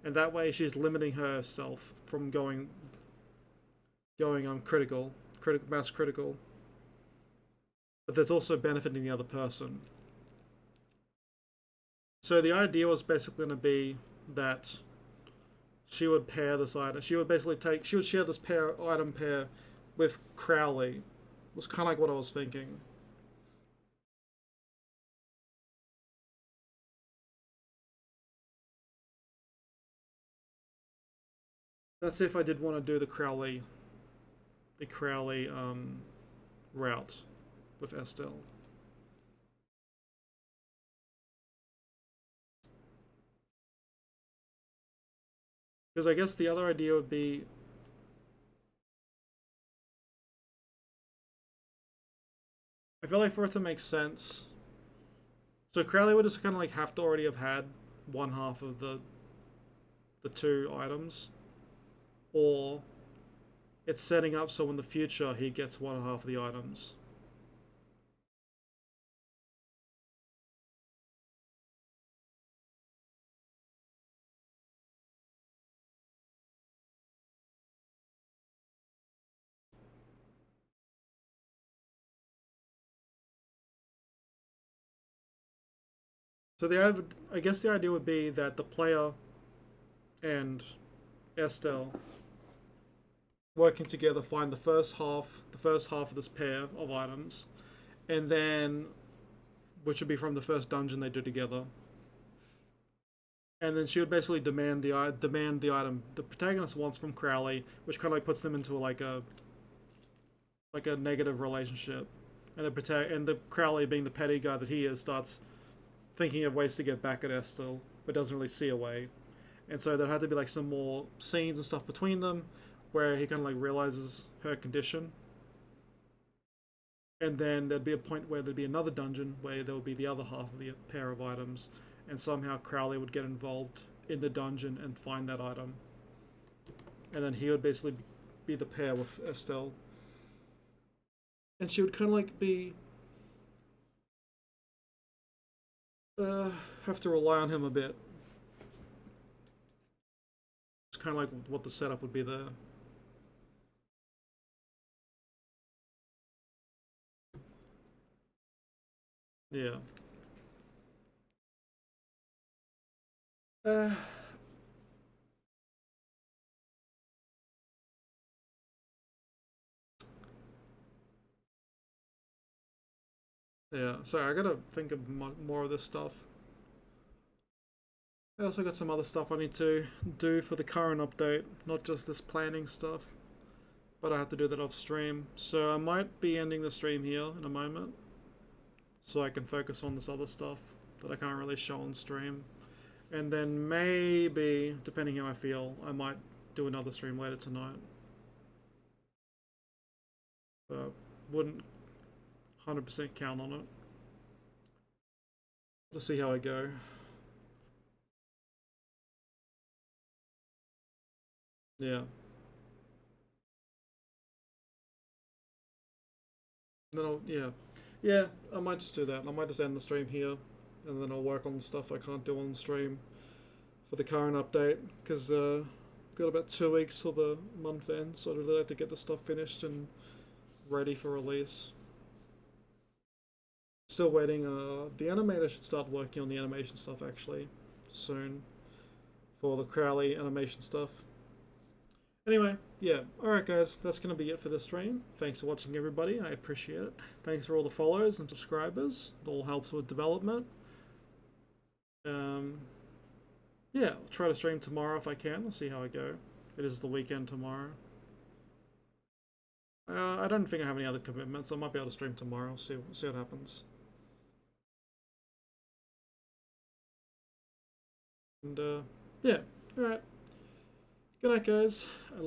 and that way she's limiting herself from going mass critical, but there's also benefiting the other person. So the idea was basically going to be that she would pair this item. She would share this item pair with Crowley. It was kind of like what I was thinking. That's if I did want to do the Crowley route with Estelle. Because I guess the other idea would be, I feel like for it to make sense, so Crowley would just kind of like have to already have had one half of the two items, or it's setting up so in the future he gets one half of the items. So I guess the idea would be that the player and Estelle working together find the first half of this pair of items, and then which would be from the first dungeon they do together. And then she would basically demand the item the protagonist wants from Crowley, which kind of like puts them into like a negative relationship. And the Crowley, being the petty guy that he is, starts thinking of ways to get back at Estelle, but doesn't really see a way. And so there had to be like some more scenes and stuff between them, where he kind of like realizes her condition. And then there'd be a point where there'd be another dungeon where there would be the other half of the pair of items, and somehow Crowley would get involved in the dungeon and find that item. And then he would basically be the pair with Estelle. And she would kind of like be have to rely on him a bit. It's kind of like what the setup would be there. Yeah. Uh, yeah. Sorry, I gotta think of more of this stuff. I also got some other stuff I need to do for the current update, not just this planning stuff, but I have to do that off stream. So I might be ending the stream here in a moment, so I can focus on this other stuff that I can't really show on stream. And then maybe, depending how I feel, I might do another stream later tonight. But wouldn't 100% count on it. Let's see how I go. Yeah. Yeah, I might just do that. I might just end the stream here, and then I'll work on the stuff I can't do on stream for the current update, because got about 2 weeks till the month end, so I'd really like to get the stuff finished and ready for release. Still waiting. The animator should start working on the animation stuff actually soon for the Crowley animation stuff. Anyway, yeah. Alright, guys, that's going to be it for this stream. Thanks for watching, everybody. I appreciate it. Thanks for all the followers and subscribers. It all helps with development. Yeah, I'll try to stream tomorrow if I can. We'll see how I go. It is the weekend tomorrow. I don't think I have any other commitments. I might be able to stream tomorrow. See what happens. And yeah, alright. Good night, guys. I love